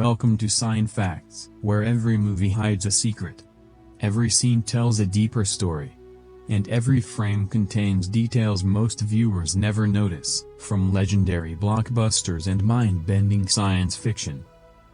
Welcome to Sci-Fi Facts, where every movie hides a secret. Every scene tells a deeper story. And every frame contains details most viewers never notice, from legendary blockbusters and mind-bending science fiction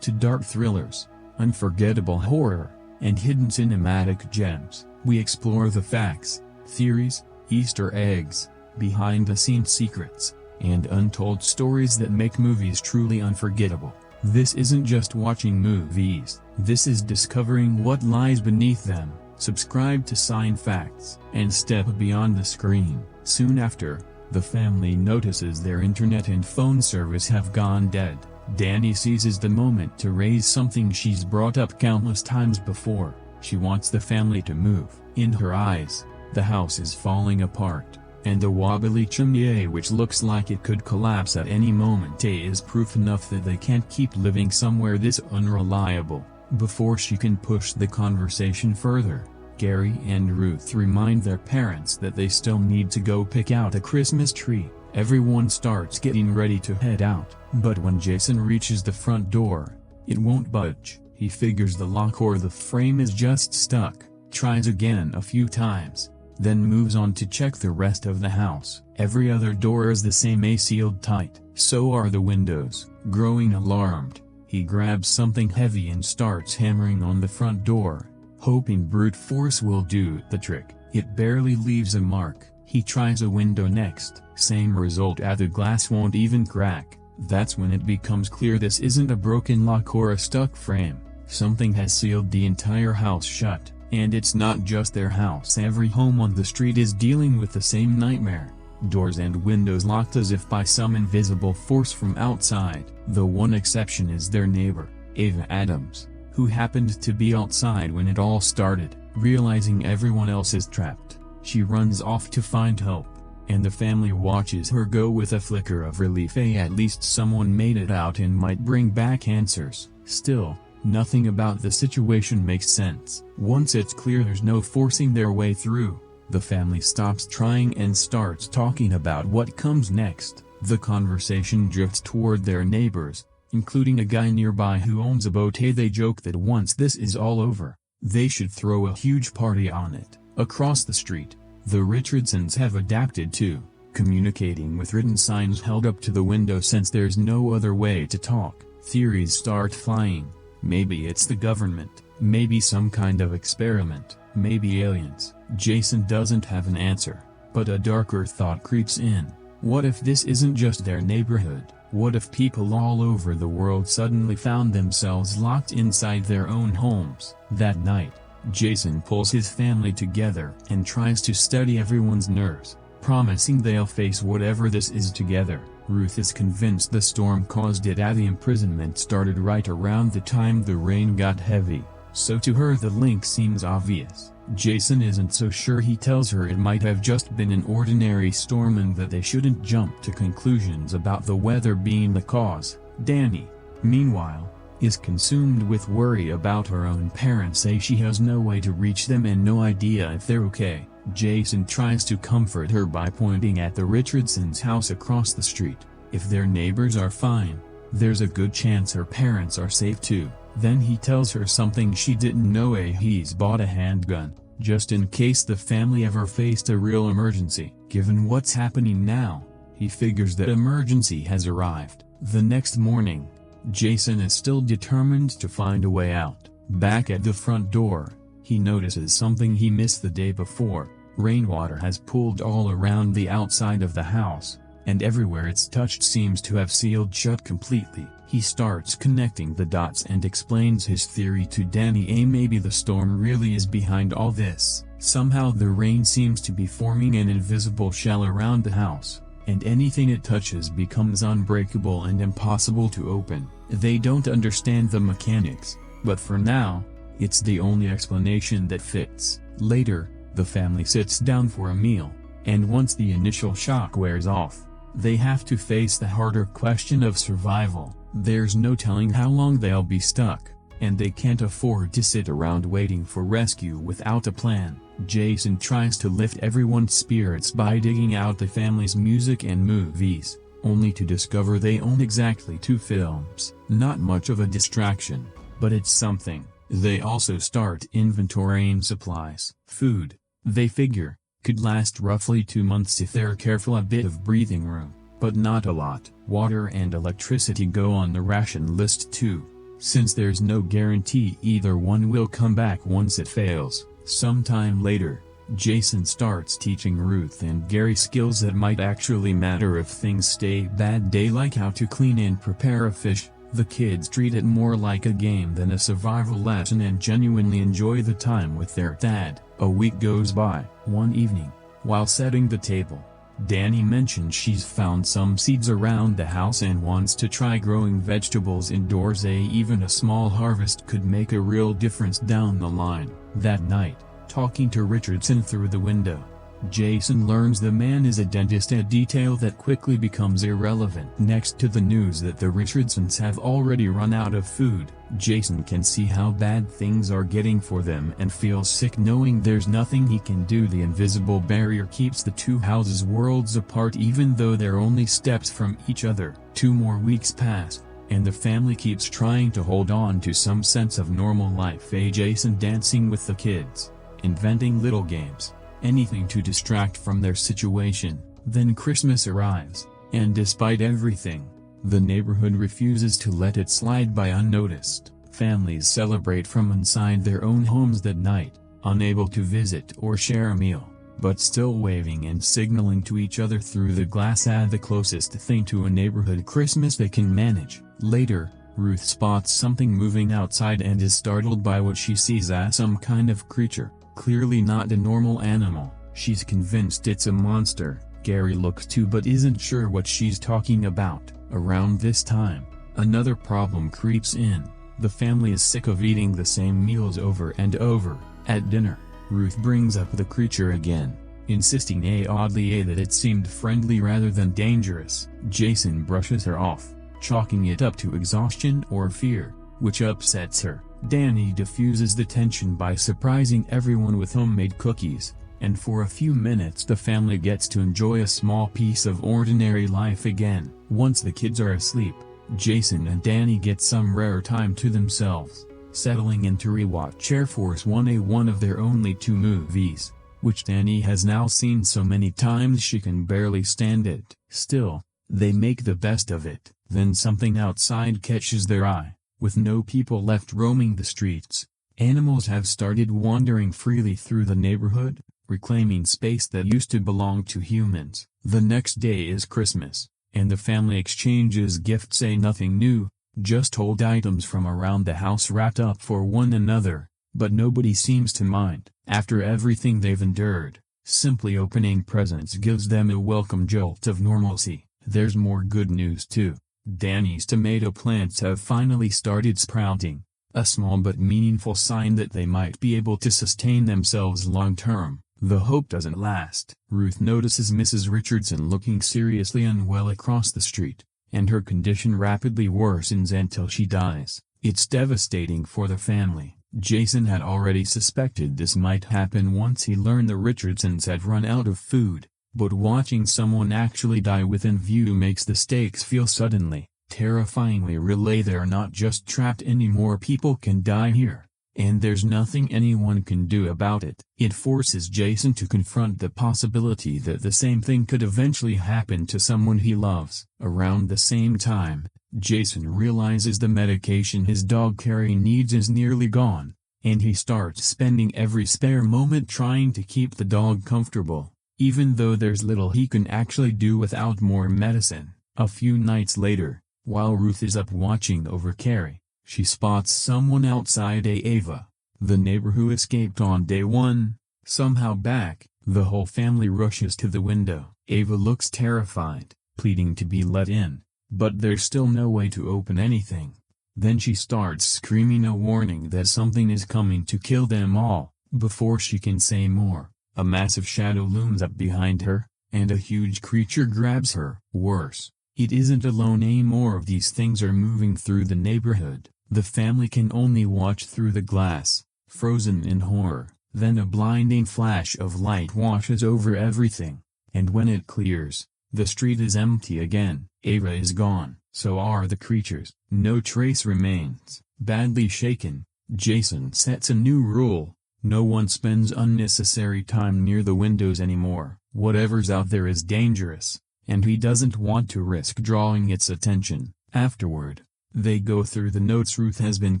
to dark thrillers, unforgettable horror, and hidden cinematic gems. We explore the facts, theories, Easter eggs, behind-the-scenes secrets, and untold stories that make movies truly unforgettable. This isn't just watching movies, this is discovering what lies beneath them. Subscribe to Sci-Fi Facts and step beyond the screen. Soon after, the family notices their internet and phone service have gone dead. Danny seizes the moment to raise something she's brought up countless times before. She wants the family to move. In her eyes, the house is falling apart, and the wobbly chimney, which looks like it could collapse at any moment, is proof enough that they can't keep living somewhere this unreliable. Before she can push the conversation further, Gary and Ruth remind their parents that they still need to go pick out a Christmas tree. Everyone starts getting ready to head out, but when Jason reaches the front door, it won't budge. He figures the lock or the frame is just stuck, tries again a few times, then moves on to check the rest of the house. Every other door is the same, sealed tight. So are the windows. Growing alarmed, he grabs something heavy and starts hammering on the front door, hoping brute force will do the trick. It barely leaves a mark. He tries a window next. Same result, the glass won't even crack. That's when it becomes clear this isn't a broken lock or a stuck frame. Something has sealed the entire house shut. And it's not just their house. Every home on the street is dealing with the same nightmare. Doors and windows locked as if by some invisible force from outside. The one exception is their neighbor, Ava Adams, who happened to be outside when it all started. Realizing everyone else is trapped, she runs off to find help, and the family watches her go with a flicker of relief. At least someone made it out and might bring back answers. Still, nothing about the situation makes sense. Once it's clear there's no forcing their way through, the family stops trying and starts talking about what comes next. The conversation drifts toward their neighbors, including a guy nearby who owns a boat. They joke that once this is all over, they should throw a huge party on it. Across the street, the Richardsons have adapted to communicating with written signs held up to the window since there's no other way to talk. Theories start flying. Maybe it's the government, maybe some kind of experiment, maybe aliens. Jason doesn't have an answer, but a darker thought creeps in. What if this isn't just their neighborhood? What if people all over the world suddenly found themselves locked inside their own homes? That night, Jason pulls his family together and tries to steady everyone's nerves, promising they'll face whatever this is together. Ruth is convinced the storm caused it. The imprisonment started right around the time the rain got heavy, so to her the link seems obvious. Jason isn't so sure. He tells her it might have just been an ordinary storm and that they shouldn't jump to conclusions about the weather being the cause. Danny, meanwhile, is consumed with worry about her own parents. She has no way to reach them and no idea if they're okay. Jason tries to comfort her by pointing at the Richardsons' house across the street. If their neighbors are fine, there's a good chance her parents are safe too. Then he tells her something she didn't know. He's bought a handgun, just in case the family ever faced a real emergency. Given what's happening now, he figures that emergency has arrived. The next morning, Jason is still determined to find a way out. Back at the front door, he notices something he missed the day before. Rainwater has pooled all around the outside of the house, and everywhere it's touched seems to have sealed shut completely. He starts connecting the dots and explains his theory to Danny. Maybe the storm really is behind all this. Somehow the rain seems to be forming an invisible shell around the house, and anything it touches becomes unbreakable and impossible to open. They don't understand the mechanics, but for now, it's the only explanation that fits. Later, the family sits down for a meal, and once the initial shock wears off, they have to face the harder question of survival. There's no telling how long they'll be stuck, and they can't afford to sit around waiting for rescue without a plan. Jason tries to lift everyone's spirits by digging out the family's music and movies, only to discover they own exactly 2 films. Not much of a distraction, but it's something. They also start inventorying supplies. Food, they figure, could last roughly 2 months if they're careful. A bit of breathing room, but not a lot. Water and electricity go on the ration list too, since there's no guarantee either one will come back once it fails. Sometime later, Jason starts teaching Ruth and Gary skills that might actually matter if things stay bad. They like how to clean and prepare a fish. The kids treat it more like a game than a survival lesson and genuinely enjoy the time with their dad. A week goes by. One evening, while setting the table, Danny mentions she's found some seeds around the house and wants to try growing vegetables indoors. Even a small harvest could make a real difference down the line. That night, talking to Richardson through the window, Jason learns the man is a dentist, a detail that quickly becomes irrelevant. Next to the news that the Richardsons have already run out of food, Jason can see how bad things are getting for them and feels sick knowing there's nothing he can do. The invisible barrier keeps the 2 houses worlds apart even though they're only steps from each other. 2 more weeks pass, and the family keeps trying to hold on to some sense of normal life. Jason dancing with the kids, inventing little games, anything to distract from their situation. Then Christmas arrives, and despite everything, the neighborhood refuses to let it slide by unnoticed. Families celebrate from inside their own homes that night, unable to visit or share a meal, but still waving and signaling to each other through the glass. The closest thing to a neighborhood Christmas they can manage. Later, Ruth spots something moving outside and is startled by what she sees as some kind of creature. Clearly not a normal animal. She's convinced it's a monster. Gary looks too but isn't sure what she's talking about. Around this time, another problem creeps in. The family is sick of eating the same meals over and over. At dinner, Ruth brings up the creature again, insisting oddly that it seemed friendly rather than dangerous. Jason brushes her off, chalking it up to exhaustion or fear, which upsets her. Danny diffuses the tension by surprising everyone with homemade cookies, and for a few minutes the family gets to enjoy a small piece of ordinary life again. Once the kids are asleep, Jason and Danny get some rare time to themselves, settling in to rewatch Air Force One, one of their only 2 movies, which Danny has now seen so many times she can barely stand it. Still, they make the best of it. Then something outside catches their eye. With no people left roaming the streets, animals have started wandering freely through the neighborhood, reclaiming space that used to belong to humans. The next day is Christmas, and the family exchanges gifts. Nothing new, just old items from around the house wrapped up for one another, but nobody seems to mind. After everything they've endured, simply opening presents gives them a welcome jolt of normalcy. There's more good news too. Danny's tomato plants have finally started sprouting, a small but meaningful sign that they might be able to sustain themselves long term. The hope doesn't last. Ruth notices Mrs. Richardson looking seriously unwell across the street, and her condition rapidly worsens until she dies. It's devastating for the family. Jason had already suspected this might happen once he learned the Richardsons had run out of food. But watching someone actually die within view makes the stakes feel suddenly, terrifyingly real. They're not just trapped anymore. People can die here, and there's nothing anyone can do about it. It forces Jason to confront the possibility that the same thing could eventually happen to someone he loves. Around the same time, Jason realizes the medication his dog Carrie needs is nearly gone, and he starts spending every spare moment trying to keep the dog comfortable, even though there's little he can actually do without more medicine. A few nights later, while Ruth is up watching over Carrie, she spots someone outside. Ava, the neighbor who escaped on day 1, somehow back. The whole family rushes to the window. Ava looks terrified, pleading to be let in, but there's still no way to open anything. Then she starts screaming a warning that something is coming to kill them all. Before she can say more, a massive shadow looms up behind her, and a huge creature grabs her. Worse, it isn't alone. More of these things are moving through the neighborhood. The family can only watch through the glass, frozen in horror. Then a blinding flash of light washes over everything, and when it clears, The street is empty again. Ava is gone. So are the creatures. No trace remains. Badly shaken, Jason sets a new rule. No one spends unnecessary time near the windows anymore. Whatever's out there is dangerous, and he doesn't want to risk drawing its attention. Afterward, they go through the notes Ruth has been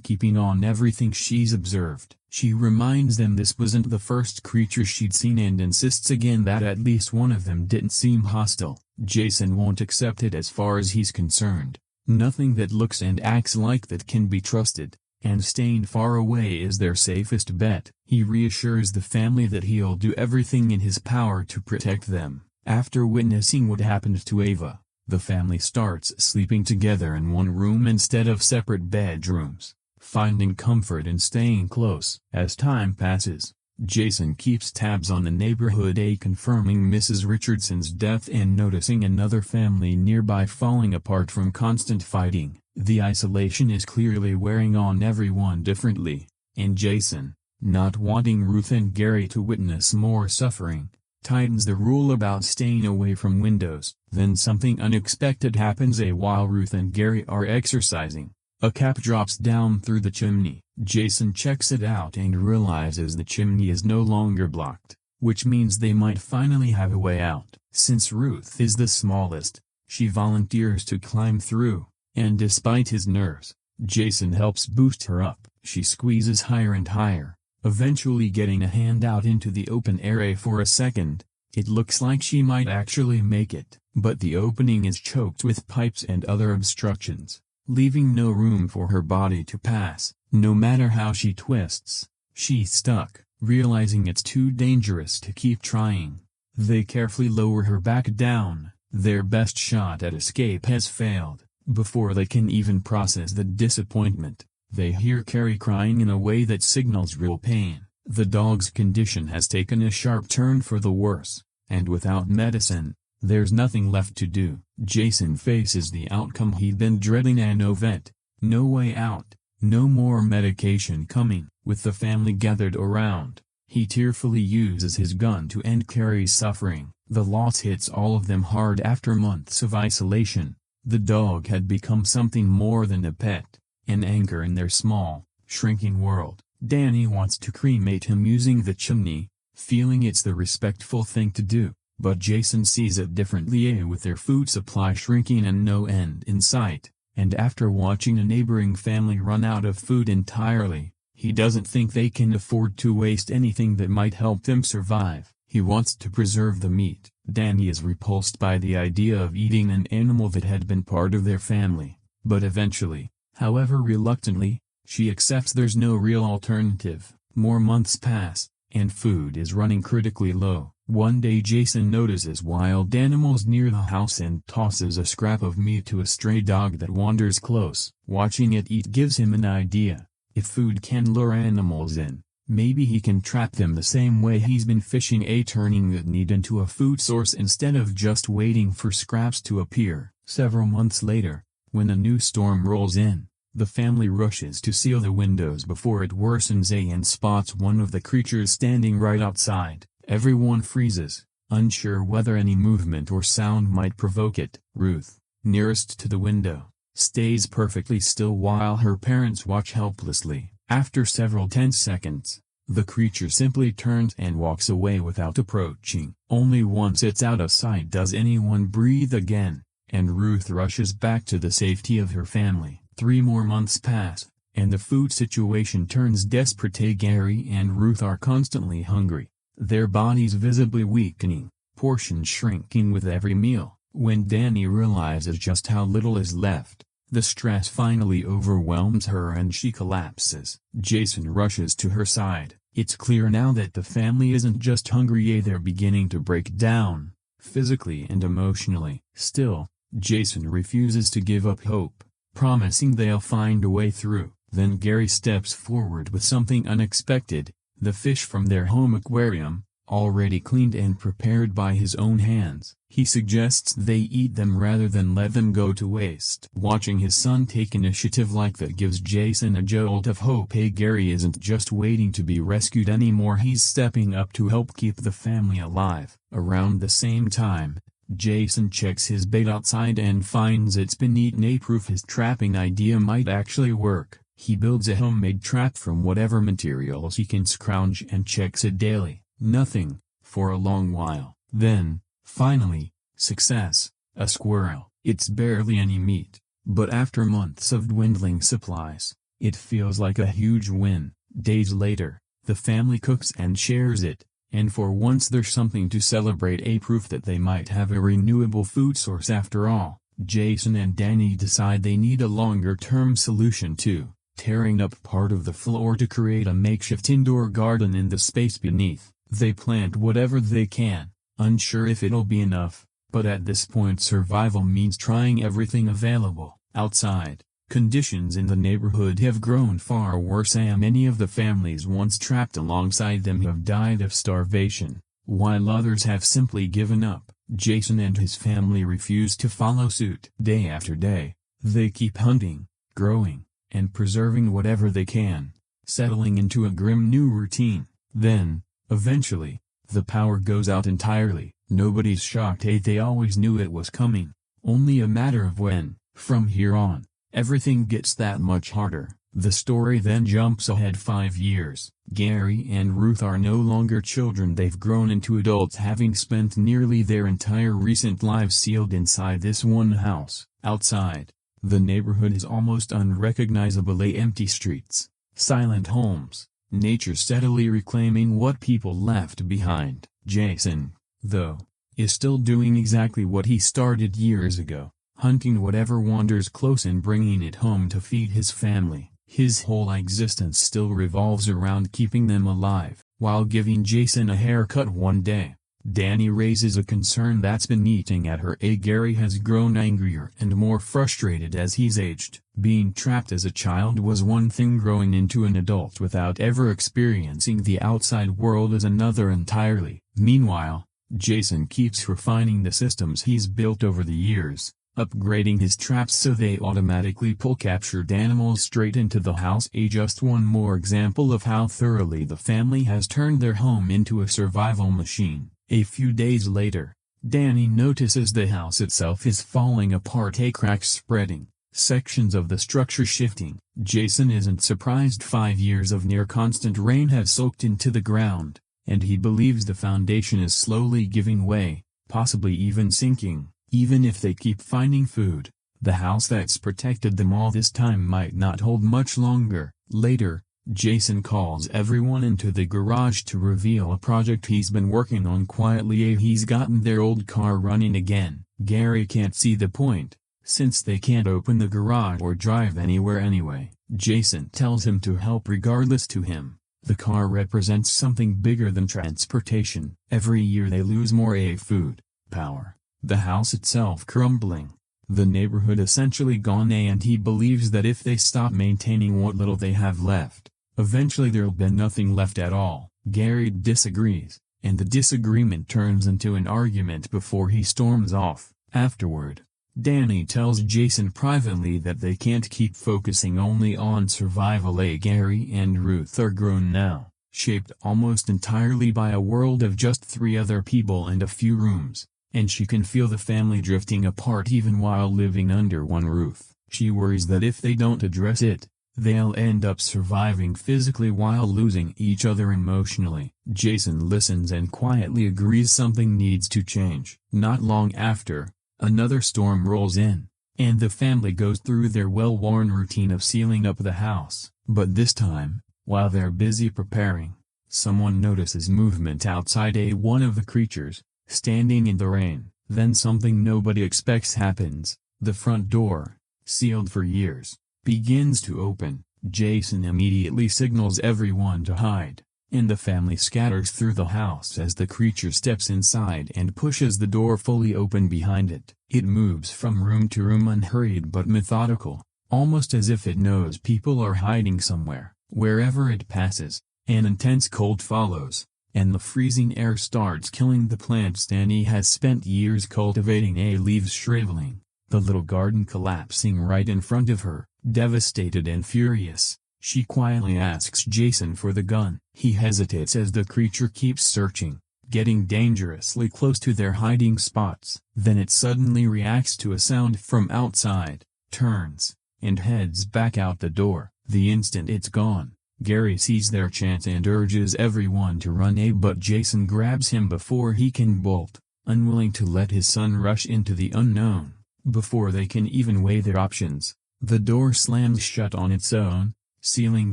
keeping on everything she's observed. She reminds them this wasn't the first creature she'd seen and insists again that at least one of them didn't seem hostile. Jason won't accept it as far as he's concerned. Nothing that looks and acts like that can be trusted, and staying far away is their safest bet. He reassures the family that he'll do everything in his power to protect them. After witnessing what happened to Ava, the family starts sleeping together in one room instead of separate bedrooms, finding comfort in staying close. As time passes, Jason keeps tabs on the neighborhood, confirming Mrs. Richardson's death and noticing another family nearby falling apart from constant fighting. The isolation is clearly wearing on everyone differently, and Jason, not wanting Ruth and Gary to witness more suffering, tightens the rule about staying away from windows. Then something unexpected happens. While Ruth and Gary are exercising, a cap drops down through the chimney. Jason checks it out and realizes the chimney is no longer blocked, which means they might finally have a way out. Since Ruth is the smallest, she volunteers to climb through, and despite his nerves, Jason helps boost her up. She squeezes higher and higher, eventually getting a hand out into the open area. For a second, it looks like she might actually make it, but the opening is choked with pipes and other obstructions, leaving no room for her body to pass. No matter how she twists, she's stuck. Realizing it's too dangerous to keep trying, they carefully lower her back down. Their best shot at escape has failed. Before they can even process the disappointment, they hear Carrie crying in a way that signals real pain. The dog's condition has taken a sharp turn for the worse, and without medicine, there's nothing left to do. Jason faces the outcome he'd been dreading: no vet, no way out, no more medication coming. With the family gathered around, he tearfully uses his gun to end Carrie's suffering. The loss hits all of them hard. After months of isolation, the dog had become something more than a pet, an anchor in their small, shrinking world. Danny wants to cremate him using the chimney, feeling it's the respectful thing to do, but Jason sees it differently. With their food supply shrinking and no end in sight, and after watching a neighboring family run out of food entirely, he doesn't think they can afford to waste anything that might help them survive. He wants to preserve the meat. Danny is repulsed by the idea of eating an animal that had been part of their family, but eventually, however reluctantly, she accepts there's no real alternative. More months pass, and food is running critically low. One day Jason notices wild animals near the house and tosses a scrap of meat to a stray dog that wanders close. Watching it eat gives him an idea. If food can lure animals in, maybe he can trap them the same way he's been fishing, turning that need into a food source instead of just waiting for scraps to appear. Several months later, when a new storm rolls in, the family rushes to seal the windows before it worsens and spots one of the creatures standing right outside. Everyone freezes, unsure whether any movement or sound might provoke it. Ruth, nearest to the window, stays perfectly still while her parents watch helplessly. After several tense seconds, the creature simply turns and walks away without approaching. Only once it's out of sight does anyone breathe again, and Ruth rushes back to the safety of her family. 3 more months pass, and the food situation turns desperate. Gary and Ruth are constantly hungry, their bodies visibly weakening, portions shrinking with every meal. When Danny realizes just how little is left, the stress finally overwhelms her and she collapses. Jason rushes to her side. It's clear now that the family isn't just hungry, they're beginning to break down, physically and emotionally. Still, Jason refuses to give up hope, promising they'll find a way through. Then Gary steps forward with something unexpected: the fish from their home aquarium, already cleaned and prepared by his own hands. He suggests they eat them rather than let them go to waste. Watching his son take initiative like that gives Jason a jolt of hope. Gary isn't just waiting to be rescued anymore, he's stepping up to help keep the family alive. Around the same time, Jason checks his bait outside and finds it's been eaten. A proof his trapping idea might actually work. He builds a homemade trap from whatever materials he can scrounge and checks it daily. Nothing, for a long while. Then, finally, success, a squirrel. It's barely any meat, but after months of dwindling supplies, it feels like a huge win. Days later, the family cooks and shares it, and for once there's something to celebrate. A proof that they might have a renewable food source after all. Jason and Danny decide they need a longer-term solution too, tearing up part of the floor to create a makeshift indoor garden in the space beneath. They plant whatever they can, unsure if it'll be enough, but at this point survival means trying everything available. Outside, conditions in the neighborhood have grown far worse, and many of the families once trapped alongside them have died of starvation, while others have simply given up. Jason and his family refuse to follow suit. Day after day, they keep hunting, growing, and preserving whatever they can, settling into a grim new routine. Then, eventually, the power goes out entirely. Nobody's shocked. They always knew it was coming, only a matter of when. From here on, everything gets that much harder. The story then jumps ahead 5 years. Gary and Ruth are no longer children. They've grown into adults, having spent nearly their entire recent lives sealed inside this one house. Outside, the neighborhood is almost unrecognizable. Empty streets, silent homes, nature steadily reclaiming what people left behind. Jason, though, is still doing exactly what he started years ago, hunting whatever wanders close and bringing it home to feed his family. His whole existence still revolves around keeping them alive. While giving Jason a haircut one day, Danny raises a concern that's been eating at her. Gary has grown angrier and more frustrated as he's aged. Being trapped as a child was one thing, growing into an adult without ever experiencing the outside world is another entirely. Meanwhile, Jason keeps refining the systems he's built over the years, upgrading his traps so they automatically pull captured animals straight into the house. Just one more example of how thoroughly the family has turned their home into a survival machine. A few days later, Danny notices the house itself is falling apart, cracks spreading, sections of the structure shifting. Jason isn't surprised. 5 years of near-constant rain have soaked into the ground, and he believes the foundation is slowly giving way, possibly even sinking. Even if they keep finding food, the house that's protected them all this time might not hold much longer. Later, Jason calls everyone into the garage to reveal a project he's been working on quietly. He's gotten their old car running again. Gary can't see the point, since they can't open the garage or drive anywhere anyway. Jason tells him to help regardless. To him, the car represents something bigger than transportation. Every year they lose more food, power, the house itself crumbling, the neighborhood essentially gone, and he believes that if they stop maintaining what little they have left, eventually there'll be nothing left at all. Gary disagrees, and the disagreement turns into an argument before he storms off. Afterward, Danny tells Jason privately that they can't keep focusing only on survival. Gary and Ruth are grown now, shaped almost entirely by a world of just 3 other people and a few rooms, and she can feel the family drifting apart even while living under one roof. She worries that if they don't address it, they'll end up surviving physically while losing each other emotionally. Jason listens and quietly agrees something needs to change. Not long after, another storm rolls in, and the family goes through their well-worn routine of sealing up the house. But this time, while they're busy preparing, someone notices movement outside. One of the creatures, standing in the rain. Then something nobody expects happens. The front door, sealed for years, begins to open. Jason immediately signals everyone to hide, and the family scatters through the house as the creature steps inside and pushes the door fully open behind it. It moves from room to room, unhurried but methodical, almost as if it knows people are hiding somewhere. Wherever it passes, an intense cold follows, and the freezing air starts killing the plants Danny has spent years cultivating. Leaves shriveling, the little garden collapsing right in front of her. Devastated and furious, she quietly asks Jason for the gun. He hesitates as the creature keeps searching, getting dangerously close to their hiding spots. Then it suddenly reacts to a sound from outside, turns, and heads back out the door. The instant it's gone, Gary sees their chance and urges everyone to run but Jason grabs him before he can bolt, unwilling to let his son rush into the unknown. Before they can even weigh their options, the door slams shut on its own, sealing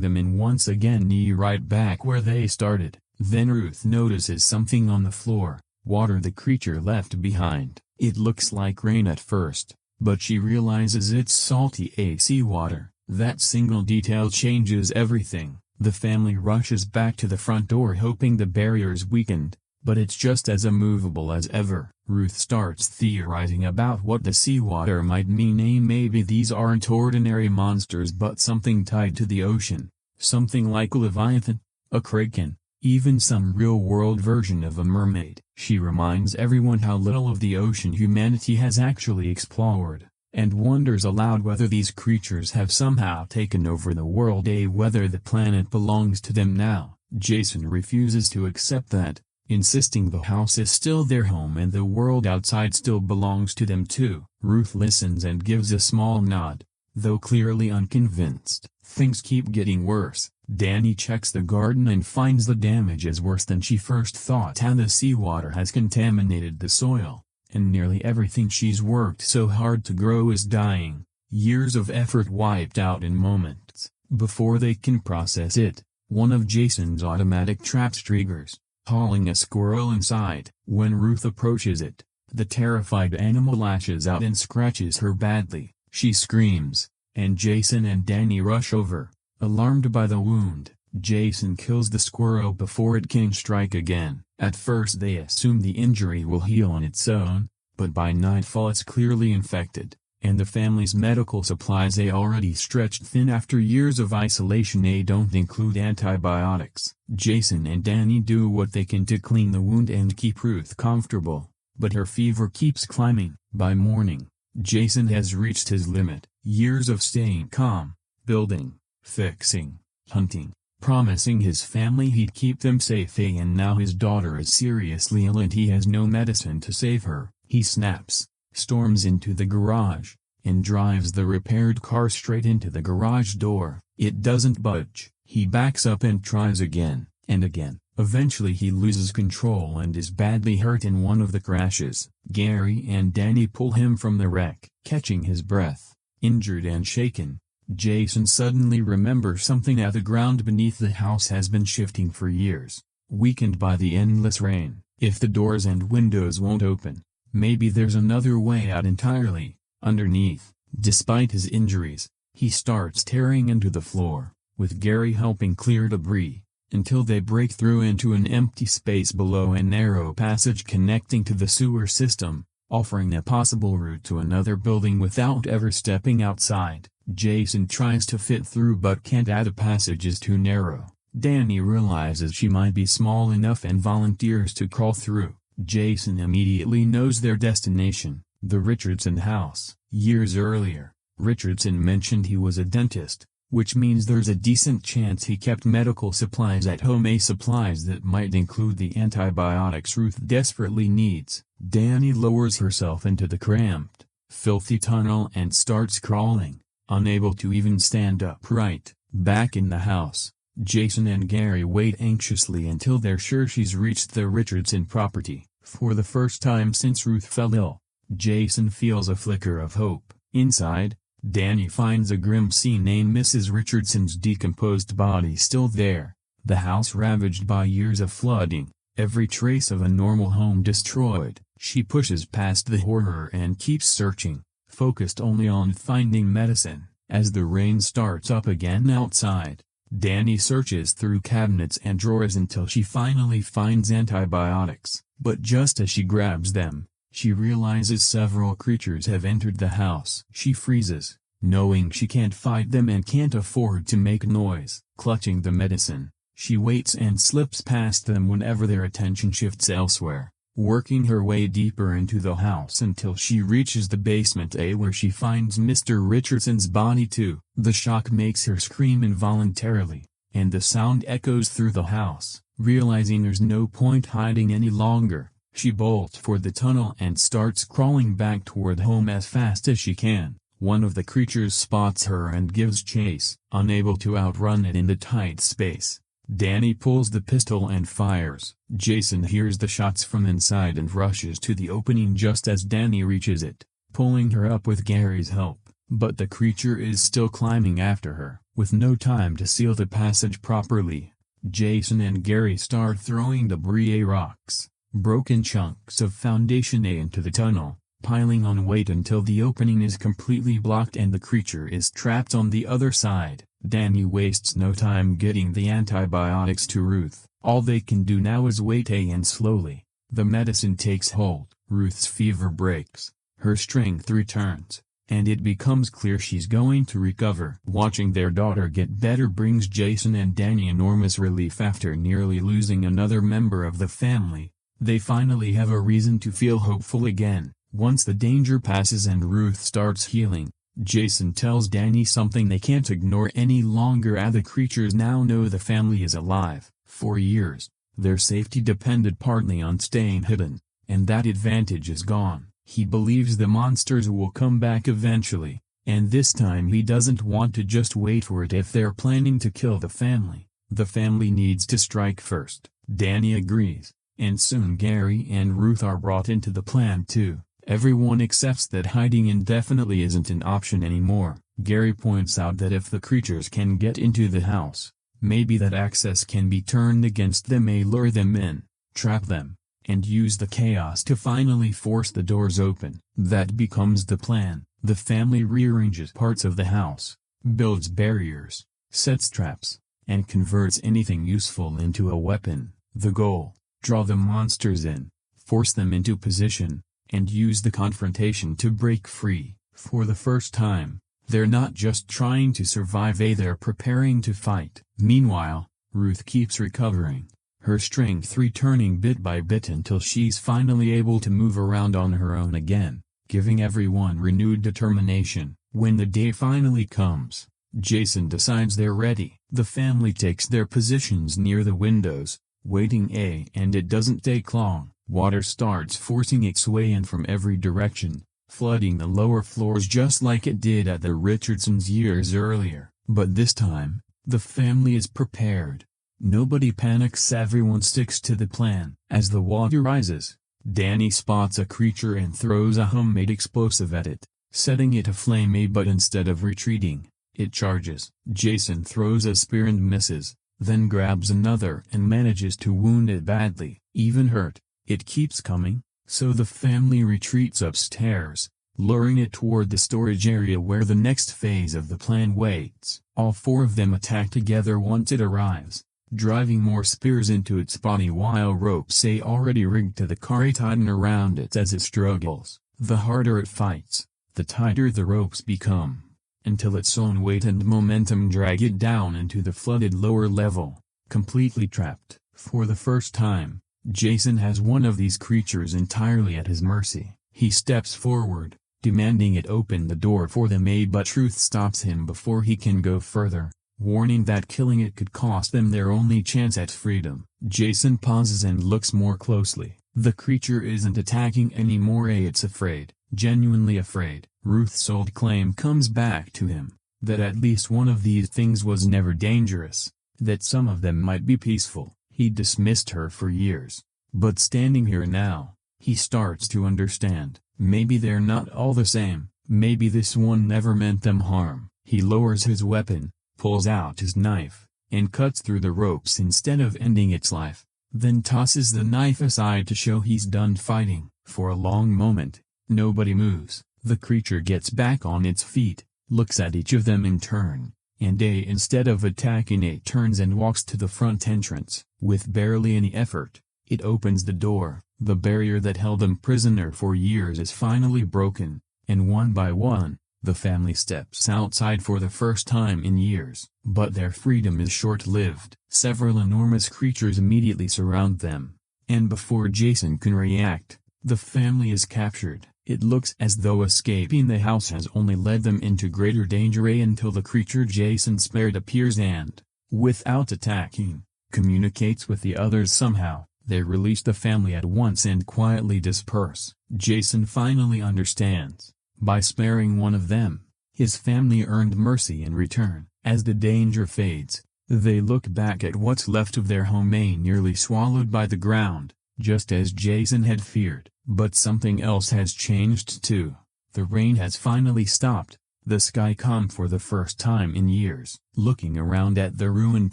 them in once again right back where they started. Then Ruth notices something on the floor, water the creature left behind. It looks like rain at first, but she realizes it's salty AC water. That single detail changes everything. The family rushes back to the front door hoping the barrier's weakened, but it's just as immovable as ever. Ruth starts theorizing about what the seawater might mean. Maybe these aren't ordinary monsters but something tied to the ocean, something like a leviathan, a kraken, even some real-world version of a mermaid. She reminds everyone how little of the ocean humanity has actually explored, and wonders aloud whether these creatures have somehow taken over the world, whether the planet belongs to them now. Jason refuses to accept that, insisting the house is still their home and the world outside still belongs to them too. Ruth listens and gives a small nod, though clearly unconvinced. Things keep getting worse. Danny checks the garden and finds the damage is worse than she first thought. How the seawater has contaminated the soil, and nearly everything she's worked so hard to grow is dying. Years of effort wiped out in moments. Before they can process it, one of Jason's automatic traps triggers, hauling a squirrel inside. When Ruth approaches it, the terrified animal lashes out and scratches her badly. She screams, and Jason and Danny rush over, alarmed by the wound. Jason kills the squirrel before it can strike again. At first they assume the injury will heal on its own, but by nightfall it's clearly infected, and the family's medical supplies already stretched thin after years of isolation don't include antibiotics. Jason and Danny do what they can to clean the wound and keep Ruth comfortable, but her fever keeps climbing. By morning, Jason has reached his limit. Years of staying calm, building, fixing, hunting, promising his family he'd keep them safe, and now his daughter is seriously ill and he has no medicine to save her. He snaps, storms into the garage, and drives the repaired car straight into the garage door. It doesn't budge. He backs up and tries again, and again. Eventually he loses control and is badly hurt in one of the crashes. Gary and Danny pull him from the wreck. Catching his breath, injured and shaken, Jason suddenly remembers something. The ground beneath the house has been shifting for years, weakened by the endless rain. If the doors and windows won't open, maybe there's another way out entirely. Underneath, despite his injuries, he starts tearing into the floor, with Gary helping clear debris, until they break through into an empty space below, a narrow passage connecting to the sewer system, offering a possible route to another building without ever stepping outside. Jason tries to fit through but can't. The passage is too narrow. Danny realizes she might be small enough and volunteers to crawl through. Jason immediately knows their destination, the Richardson house. Years earlier, Richardson mentioned he was a dentist, which means there's a decent chance he kept medical supplies at home, supplies that might include the antibiotics Ruth desperately needs. Danny lowers herself into the cramped, filthy tunnel and starts crawling, unable to even stand upright. Back in the house, Jason and Gary wait anxiously until they're sure she's reached the Richardson property. For the first time since Ruth fell ill, Jason feels a flicker of hope. Inside, Danny finds a grim scene. Mrs. Richardson's decomposed body still there, the house ravaged by years of flooding, every trace of a normal home destroyed. She pushes past the horror and keeps searching, focused only on finding medicine. As the rain starts up again outside, Danny searches through cabinets and drawers until she finally finds antibiotics. But just as she grabs them, she realizes several creatures have entered the house. She freezes, knowing she can't fight them and can't afford to make noise. Clutching the medicine, she waits and slips past them whenever their attention shifts elsewhere, working her way deeper into the house until she reaches the basement, where she finds Mr. Richardson's body too. The shock makes her scream involuntarily, and the sound echoes through the house. Realizing there's no point hiding any longer, she bolts for the tunnel and starts crawling back toward home as fast as she can. One of the creatures spots her and gives chase, unable to outrun it in the tight space. Danny pulls the pistol and fires. Jason hears the shots from inside and rushes to the opening just as Danny reaches it, pulling her up with Gary's help. But the creature is still climbing after her. With no time to seal the passage properly, Jason and Gary start throwing debris, rocks, broken chunks of foundation into the tunnel, piling on weight until the opening is completely blocked and the creature is trapped on the other side. Danny wastes no time getting the antibiotics to Ruth. All they can do now is wait, and slowly, the medicine takes hold. Ruth's fever breaks, her strength returns, and it becomes clear she's going to recover. Watching their daughter get better brings Jason and Danny enormous relief after nearly losing another member of the family. They finally have a reason to feel hopeful again. Once the danger passes and Ruth starts healing, Jason tells Danny something they can't ignore any longer. The creatures now know the family is alive. For years, their safety depended partly on staying hidden, and that advantage is gone. He believes the monsters will come back eventually, and this time he doesn't want to just wait for it. If they're planning to kill the family needs to strike first. Danny agrees, and soon Gary and Ruth are brought into the plan too. Everyone accepts that hiding indefinitely isn't an option anymore. Gary points out that if the creatures can get into the house, maybe that access can be turned against them, lure them in, trap them, and use the chaos to finally force the doors open. That becomes the plan. The family rearranges parts of the house, builds barriers, sets traps, and converts anything useful into a weapon. The goal: draw the monsters in, force them into position, and use the confrontation to break free. For the first time, they're not just trying to survive, they're preparing to fight. Meanwhile, Ruth keeps recovering, her strength returning bit by bit until she's finally able to move around on her own again, giving everyone renewed determination. When the day finally comes, Jason decides they're ready. The family takes their positions near the windows, waiting, and it doesn't take long. Water starts forcing its way in from every direction, flooding the lower floors just like it did at the Richardsons years earlier. But this time, the family is prepared. Nobody panics, everyone sticks to the plan. As the water rises, Danny spots a creature and throws a homemade explosive at it, setting it aflame, but instead of retreating, it charges. Jason throws a spear and misses, then grabs another and manages to wound it badly. Even hurt, it keeps coming, so the family retreats upstairs, luring it toward the storage area where the next phase of the plan waits. All four of them attack together once it arrives, driving more spears into its body while ropes already rigged to the car tighten around it as it struggles. The harder it fights, the tighter the ropes become, until its own weight and momentum drag it down into the flooded lower level, completely trapped. For the first time, Jason has one of these creatures entirely at his mercy. He steps forward, demanding it open the door for them, but Truth stops him before he can go further, warning that killing it could cost them their only chance at freedom. Jason pauses and looks more closely. The creature isn't attacking anymore, it's afraid, genuinely afraid. Ruth's old claim comes back to him, that at least one of these things was never dangerous, that some of them might be peaceful. He dismissed her for years, but standing here now, he starts to understand. Maybe they're not all the same, maybe this one never meant them harm. He lowers his weapon, pulls out his knife, and cuts through the ropes instead of ending its life, then tosses the knife aside to show he's done fighting. For a long moment, nobody moves. The creature gets back on its feet, looks at each of them in turn, and instead of attacking, it turns and walks to the front entrance. With barely any effort, it opens the door. The barrier that held them prisoner for years is finally broken, and one by one, the family steps outside for the first time in years. But their freedom is short-lived. Several enormous creatures immediately surround them, and before Jason can react, the family is captured. It looks as though escaping the house has only led them into greater danger until the creature Jason spared appears and, without attacking, communicates with the others somehow. They release the family at once and quietly disperse. Jason finally understands. By sparing one of them, his family earned mercy in return. As the danger fades, they look back at what's left of their home, nearly swallowed by the ground, just as Jason had feared. But something else has changed too. The rain has finally stopped, the sky calm for the first time in years. Looking around at the ruined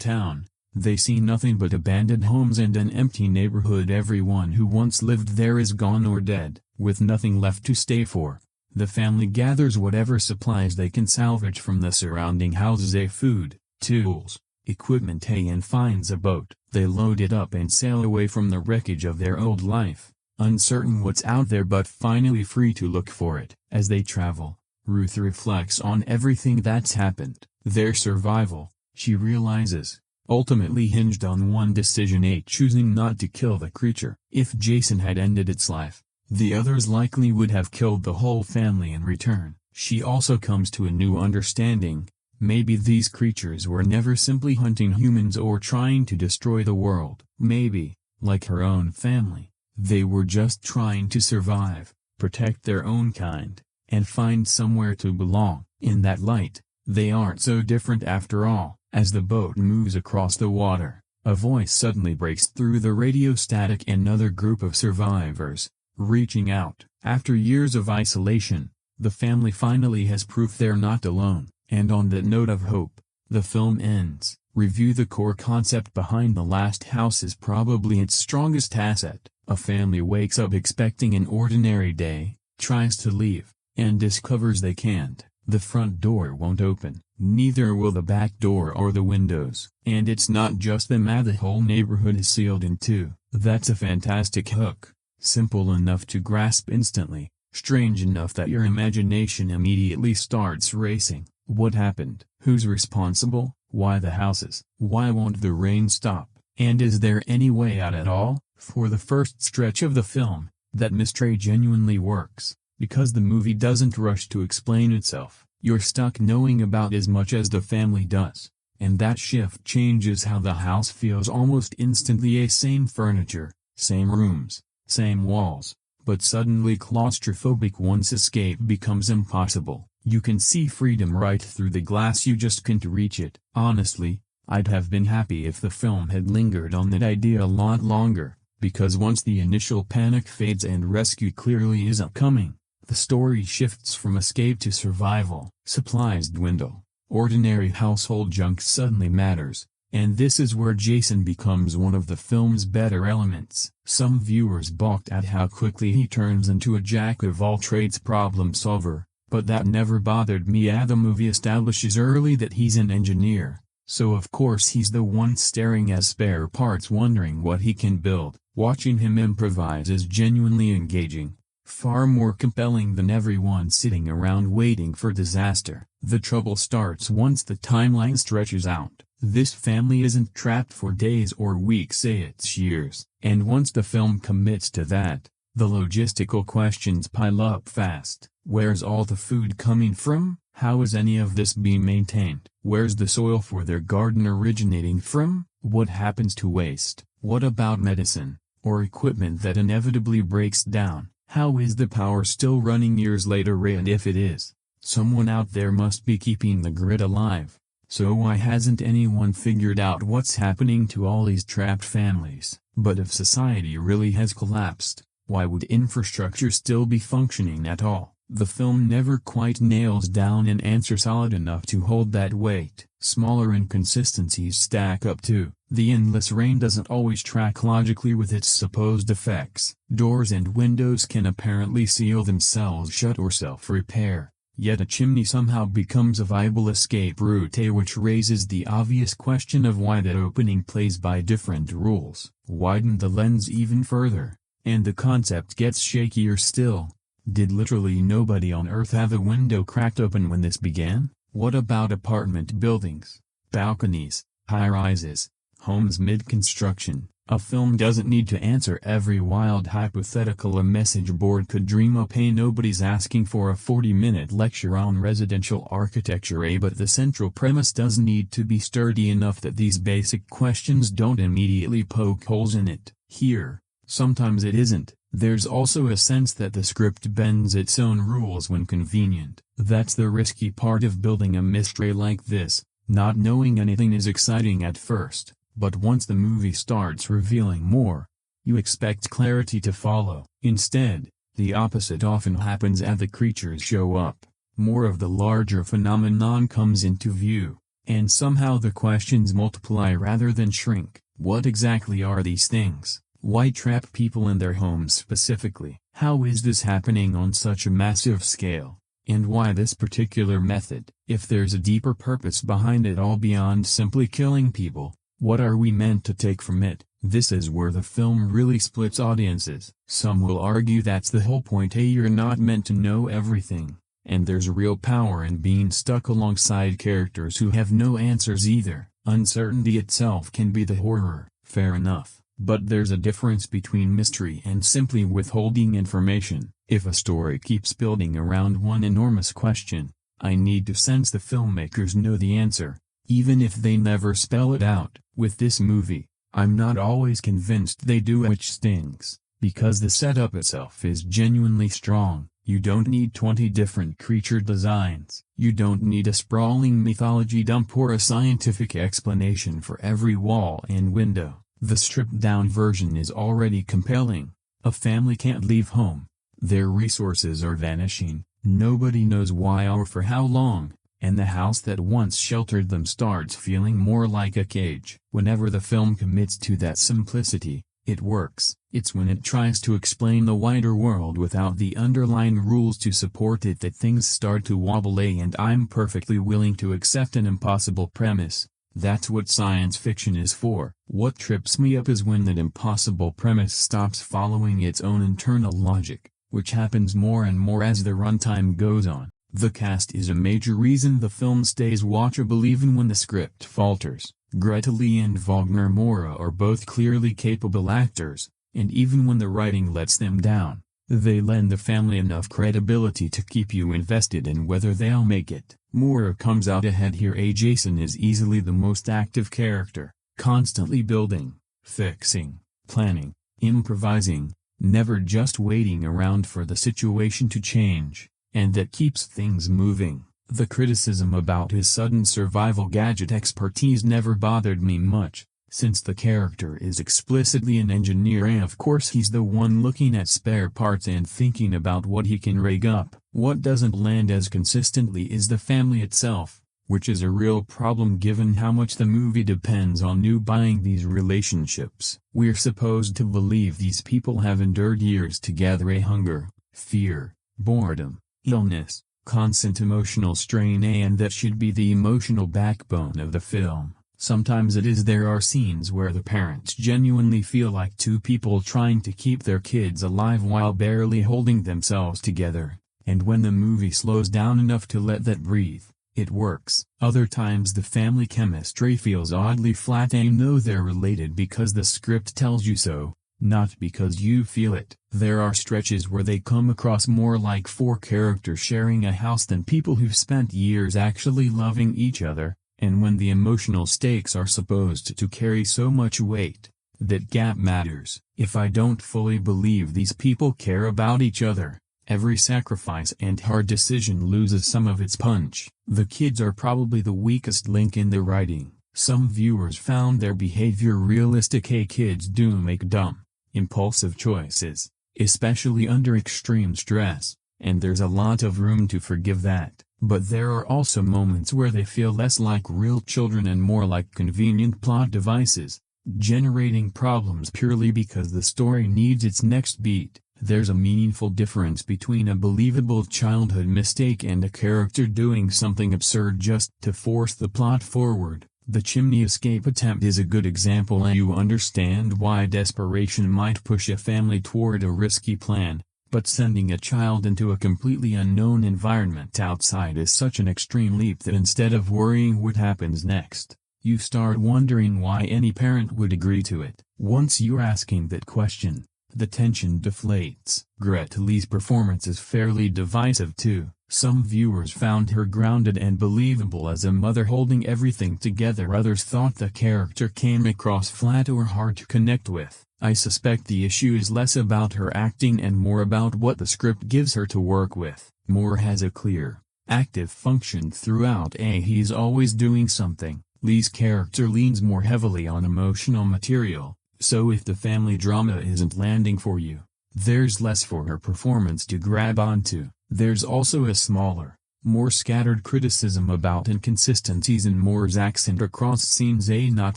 town, they see nothing but abandoned homes and an empty neighborhood. Everyone who once lived there is gone or dead. With nothing left to stay for, the family gathers whatever supplies they can salvage from the surrounding houses: food, tools, equipment, and finds a boat. They load it up and sail away from the wreckage of their old life, uncertain what's out there but finally free to look for it. As they travel, Ruth reflects on everything that's happened. Their survival, she realizes, ultimately hinged on one decision: choosing not to kill the creature. If Jason had ended its life, the others likely would have killed the whole family in return. She also comes to a new understanding. Maybe these creatures were never simply hunting humans or trying to destroy the world. Maybe, like her own family, they were just trying to survive, protect their own kind, and find somewhere to belong. In that light, they aren't so different after all. As the boat moves across the water, a voice suddenly breaks through the radio static: another group of survivors, reaching out. After years of isolation, the family finally has proof they're not alone. And on that note of hope, the film ends. Review: the core concept behind The Last House is probably its strongest asset. A family wakes up expecting an ordinary day, tries to leave, and discovers they can't. The front door won't open, neither will the back door or the windows. And it's not just them, the whole neighborhood is sealed in too. That's a fantastic hook. Simple enough to grasp instantly, strange enough that your imagination immediately starts racing. What happened? Who's responsible? Why the houses? Why won't the rain stop? And is there any way out at all? For the first stretch of the film, that mystery genuinely works, because the movie doesn't rush to explain itself. You're stuck knowing about as much as the family does, and that shift changes how the house feels almost instantly. Same furniture, same rooms, same walls, but suddenly claustrophobic once escape becomes impossible. You can see freedom right through the glass, you just can't reach it. Honestly, I'd have been happy if the film had lingered on that idea a lot longer, because once the initial panic fades and rescue clearly isn't coming, the story shifts from escape to survival. Supplies dwindle, ordinary household junk suddenly matters, and this is where Jason becomes one of the film's better elements. Some viewers balked at how quickly he turns into a jack-of-all-trades problem solver, but that never bothered me. The movie establishes early that he's an engineer, so of course he's the one staring at spare parts wondering what he can build. Watching him improvise is genuinely engaging, far more compelling than everyone sitting around waiting for disaster. The trouble starts once the timeline stretches out. This family isn't trapped for days or weeks, it's years. And once the film commits to that, the logistical questions pile up fast. Where's all the food coming from? How is any of this being maintained? Where's the soil for their garden originating from? What happens to waste? What about medicine, or equipment that inevitably breaks down? How is the power still running years later? And if it is, someone out there must be keeping the grid alive. So why hasn't anyone figured out what's happening to all these trapped families? But if society really has collapsed, why would infrastructure still be functioning at all? The film never quite nails down an answer solid enough to hold that weight. Smaller inconsistencies stack up too. The endless rain doesn't always track logically with its supposed effects. Doors and windows can apparently seal themselves shut or self-repair, yet a chimney somehow becomes a viable escape route, which raises the obvious question of why that opening plays by different rules. Widen the lens even further, and the concept gets shakier still. Did literally nobody on Earth have a window cracked open when this began? What about apartment buildings, balconies, high-rises, homes mid-construction? A film doesn't need to answer every wild hypothetical a message board could dream up. Nobody's asking for a 40-minute lecture on residential architecture, but the central premise does need to be sturdy enough that these basic questions don't immediately poke holes in it. Here, sometimes it isn't. There's also a sense that the script bends its own rules when convenient. That's the risky part of building a mystery like this. Not knowing anything is exciting at first, but once the movie starts revealing more, you expect clarity to follow. Instead, the opposite often happens as the creatures show up. More of the larger phenomenon comes into view, and somehow the questions multiply rather than shrink. What exactly are these things? Why trap people in their homes specifically? How is this happening on such a massive scale? And why this particular method? If there's a deeper purpose behind it all beyond simply killing people, what are we meant to take from it? This is where the film really splits audiences. Some will argue that's the whole point. You're not meant to know everything, and there's real power in being stuck alongside characters who have no answers either. Uncertainty itself can be the horror, fair enough, but there's a difference between mystery and simply withholding information. If a story keeps building around one enormous question, I need to sense the filmmakers know the answer, even if they never spell it out. With this movie, I'm not always convinced they do, which stings, because the setup itself is genuinely strong. You don't need 20 different creature designs. You don't need a sprawling mythology dump or a scientific explanation for every wall and window. The stripped-down version is already compelling. A family can't leave home. Their resources are vanishing. Nobody knows why or for how long. And the house that once sheltered them starts feeling more like a cage. Whenever the film commits to that simplicity, it works. It's when it tries to explain the wider world without the underlying rules to support it that things start to wobble. And I'm perfectly willing to accept an impossible premise. That's what science fiction is for. What trips me up is when that impossible premise stops following its own internal logic, which happens more and more as the runtime goes on. The cast is a major reason the film stays watchable even when the script falters. Greta Lee and Wagner Moura are both clearly capable actors, and even when the writing lets them down, they lend the family enough credibility to keep you invested in whether they'll make it. Moura comes out ahead here. Jason is easily the most active character, constantly building, fixing, planning, improvising, never just waiting around for the situation to change. And that keeps things moving. The criticism about his sudden survival gadget expertise never bothered me much, since the character is explicitly an engineer and of course he's the one looking at spare parts and thinking about what he can rig up. What doesn't land as consistently is the family itself, which is a real problem given how much the movie depends on you buying these relationships. We're supposed to believe these people have endured years together, hunger, fear, boredom, illness, constant emotional strain, and that should be the emotional backbone of the film. Sometimes it is. There are scenes where the parents genuinely feel like two people trying to keep their kids alive while barely holding themselves together, and when the movie slows down enough to let that breathe, it works. Other times the family chemistry feels oddly flat. You know they're related because the script tells you so, not because you feel it. There are stretches where they come across more like four characters sharing a house than people who've spent years actually loving each other, and when the emotional stakes are supposed to carry so much weight, that gap matters. If I don't fully believe these people care about each other, every sacrifice and hard decision loses some of its punch. The kids are probably the weakest link in the writing. Some viewers found their behavior realistic. Kids do make dumb, impulsive choices, especially under extreme stress, and there's a lot of room to forgive that. But there are also moments where they feel less like real children and more like convenient plot devices, generating problems purely because the story needs its next beat. There's a meaningful difference between a believable childhood mistake and a character doing something absurd just to force the plot forward. The chimney escape attempt is a good example, and you understand why desperation might push a family toward a risky plan, but sending a child into a completely unknown environment outside is such an extreme leap that instead of worrying what happens next, you start wondering why any parent would agree to it. Once you're asking that question, the tension deflates. Greta Lee's performance is fairly divisive too. Some viewers found her grounded and believable as a mother holding everything together. Others thought the character came across flat or hard to connect with. I suspect the issue is less about her acting and more about what the script gives her to work with. Moore has a clear, active function throughout. He's always doing something. Lee's character leans more heavily on emotional material, so if the family drama isn't landing for you, there's less for her performance to grab onto. There's also a smaller, more scattered criticism about inconsistencies in Moore's accent across scenes. Not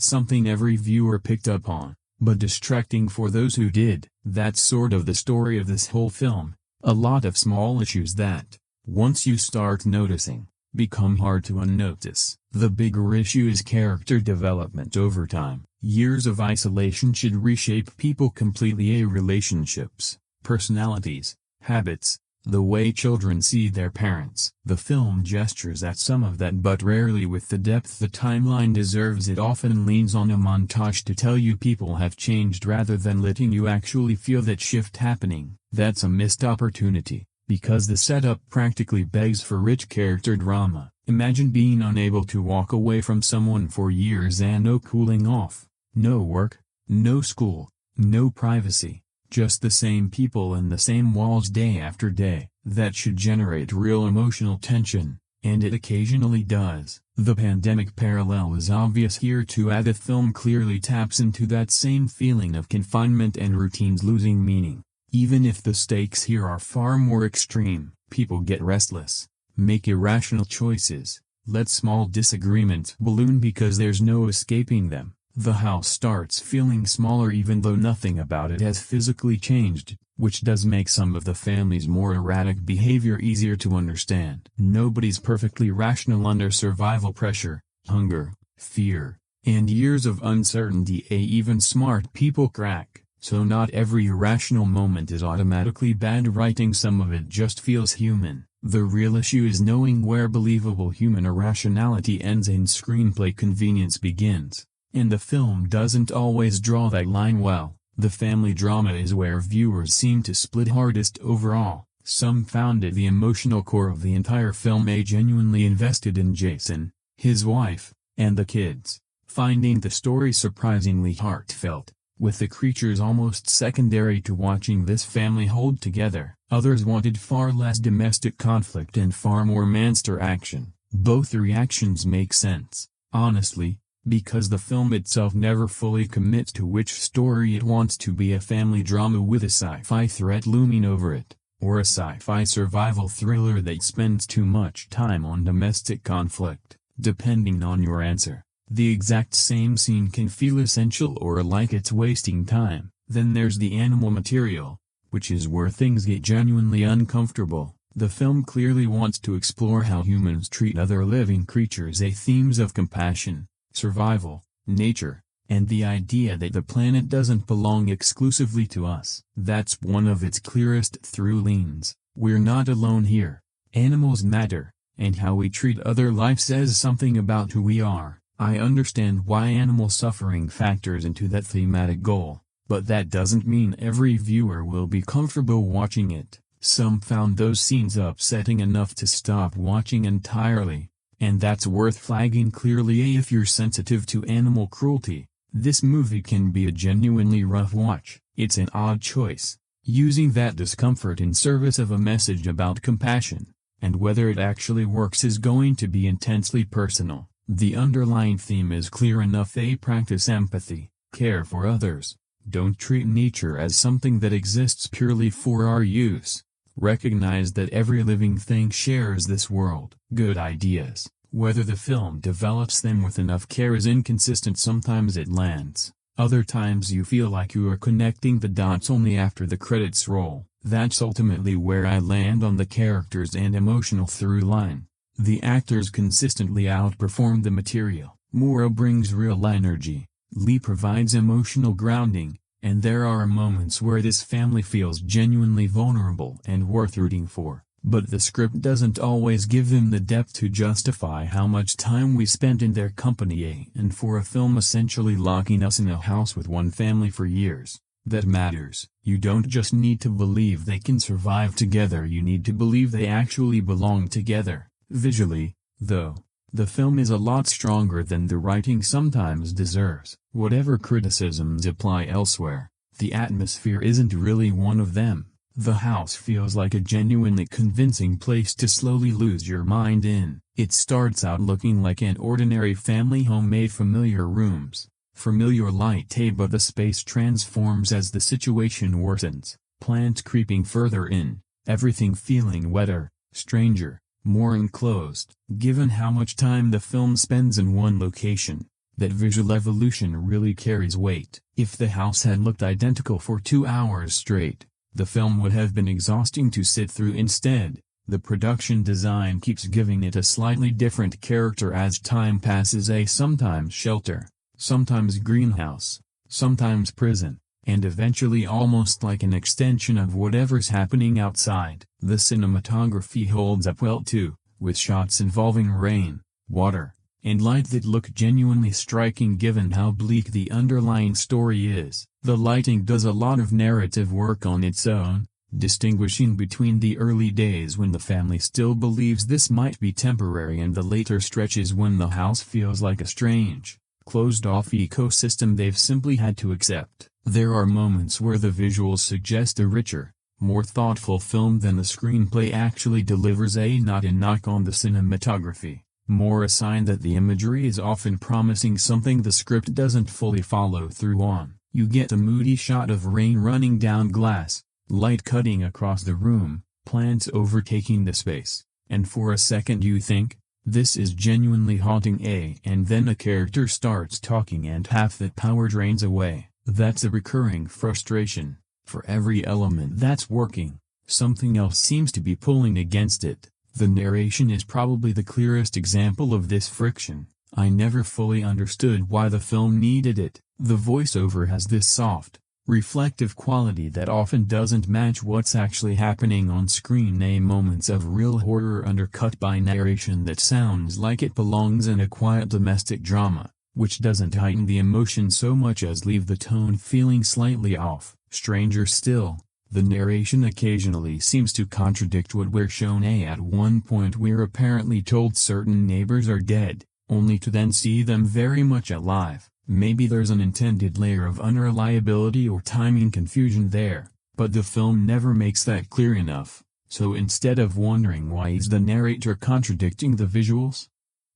something every viewer picked up on, but distracting for those who did. That's sort of the story of this whole film. A lot of small issues that, once you start noticing, become hard to unnotice. The bigger issue is character development over time. Years of isolation should reshape people completely. Relationships, personalities, habits, the way children see their parents. The film gestures at some of that, but rarely with the depth the timeline deserves. It often leans on a montage to tell you people have changed rather than letting you actually feel that shift happening. That's a missed opportunity, because the setup practically begs for rich character drama. Imagine being unable to walk away from someone for years and no cooling off, no work, no school, no privacy. Just the same people and the same walls day after day. That should generate real emotional tension, and it occasionally does. The pandemic parallel is obvious here too. The film clearly taps into that same feeling of confinement and routines losing meaning. Even if the stakes here are far more extreme, people get restless, make irrational choices, let small disagreements balloon because there's no escaping them. The house starts feeling smaller even though nothing about it has physically changed, which does make some of the family's more erratic behavior easier to understand. Nobody's perfectly rational under survival pressure, hunger, fear, and years of uncertainty. Even smart people crack, so not every irrational moment is automatically bad writing. Some of it just feels human. The real issue is knowing where believable human irrationality ends and screenplay convenience begins. And the film doesn't always draw that line well. The family drama is where viewers seem to split hardest overall. Some found it the emotional core of the entire film. Genuinely invested in Jason, his wife, and the kids, finding the story surprisingly heartfelt, with the creatures almost secondary to watching this family hold together. Others wanted far less domestic conflict and far more monster action. Both reactions make sense, honestly, because the film itself never fully commits to which story it wants to be: a family drama with a sci-fi threat looming over it, or a sci-fi survival thriller that spends too much time on domestic conflict. Depending on your answer, the exact same scene can feel essential or like it's wasting time. Then there's the animal material, which is where things get genuinely uncomfortable. The film clearly wants to explore how humans treat other living creatures. Themes of compassion, survival, nature, and the idea that the planet doesn't belong exclusively to us. That's one of its clearest through lines. We're not alone here. Animals matter, and how we treat other life says something about who we are. I understand why animal suffering factors into that thematic goal, but that doesn't mean every viewer will be comfortable watching it. Some found those scenes upsetting enough to stop watching entirely. And that's worth flagging clearly. If you're sensitive to animal cruelty, this movie can be a genuinely rough watch. It's an odd choice, using that discomfort in service of a message about compassion, and whether it actually works is going to be intensely personal. The underlying theme is clear enough: practice empathy, care for others, don't treat nature as something that exists purely for our use. Recognize that every living thing shares this world. Good ideas, whether the film develops them with enough care, is inconsistent. Sometimes it lands, other times you feel like you are connecting the dots only after the credits roll. That's ultimately where I land on the characters and emotional through line. The actors consistently outperform the material. Moore brings real energy, Lee provides emotional grounding, and there are moments where this family feels genuinely vulnerable and worth rooting for. but the script doesn't always give them the depth to justify how much time we spent in their company. And for a film essentially locking us in a house with one family for years, that matters. You don't just need to believe they can survive together, you need to believe they actually belong together. Visually, though, the film is a lot stronger than the writing sometimes deserves. Whatever criticisms apply elsewhere, the atmosphere isn't really one of them. The house feels like a genuinely convincing place to slowly lose your mind in. It starts out looking like an ordinary family home, made familiar rooms, familiar light, but the space transforms as the situation worsens. Plants creeping further in, everything feeling wetter, stranger, more enclosed. Given how much time the film spends in one location, that visual evolution really carries weight. If the house had looked identical for 2 hours straight, the film would have been exhausting to sit through. Instead, the production design keeps giving it a slightly different character as time passes, sometimes shelter, sometimes greenhouse, sometimes prison, and eventually almost like an extension of whatever's happening outside. The cinematography holds up well too, with shots involving rain, water, and light that look genuinely striking given how bleak the underlying story is. The lighting does a lot of narrative work on its own, distinguishing between the early days when the family still believes this might be temporary and the later stretches when the house feels like a strange, closed-off ecosystem they've simply had to accept. There are moments where the visuals suggest a richer, more thoughtful film than the screenplay actually delivers, not a knock on the cinematography, more a sign that the imagery is often promising something the script doesn't fully follow through on. You get a moody shot of rain running down glass, light cutting across the room, plants overtaking the space, and for a second you think, this is genuinely haunting, and then a character starts talking and half that power drains away. That's a recurring frustration. For every element that's working, something else seems to be pulling against it. The narration is probably the clearest example of this friction. I never fully understood why the film needed it. The voiceover has this soft, reflective quality that often doesn't match what's actually happening on screen. Moments of real horror undercut by narration that sounds like it belongs in a quiet domestic drama, which doesn't heighten the emotion so much as leave the tone feeling slightly off. Stranger still, the narration occasionally seems to contradict what we're shown. At one point we're apparently told certain neighbors are dead, only to then see them very much alive. Maybe there's an intended layer of unreliability or timing confusion there, but the film never makes that clear enough. So instead of wondering why is the narrator contradicting the visuals,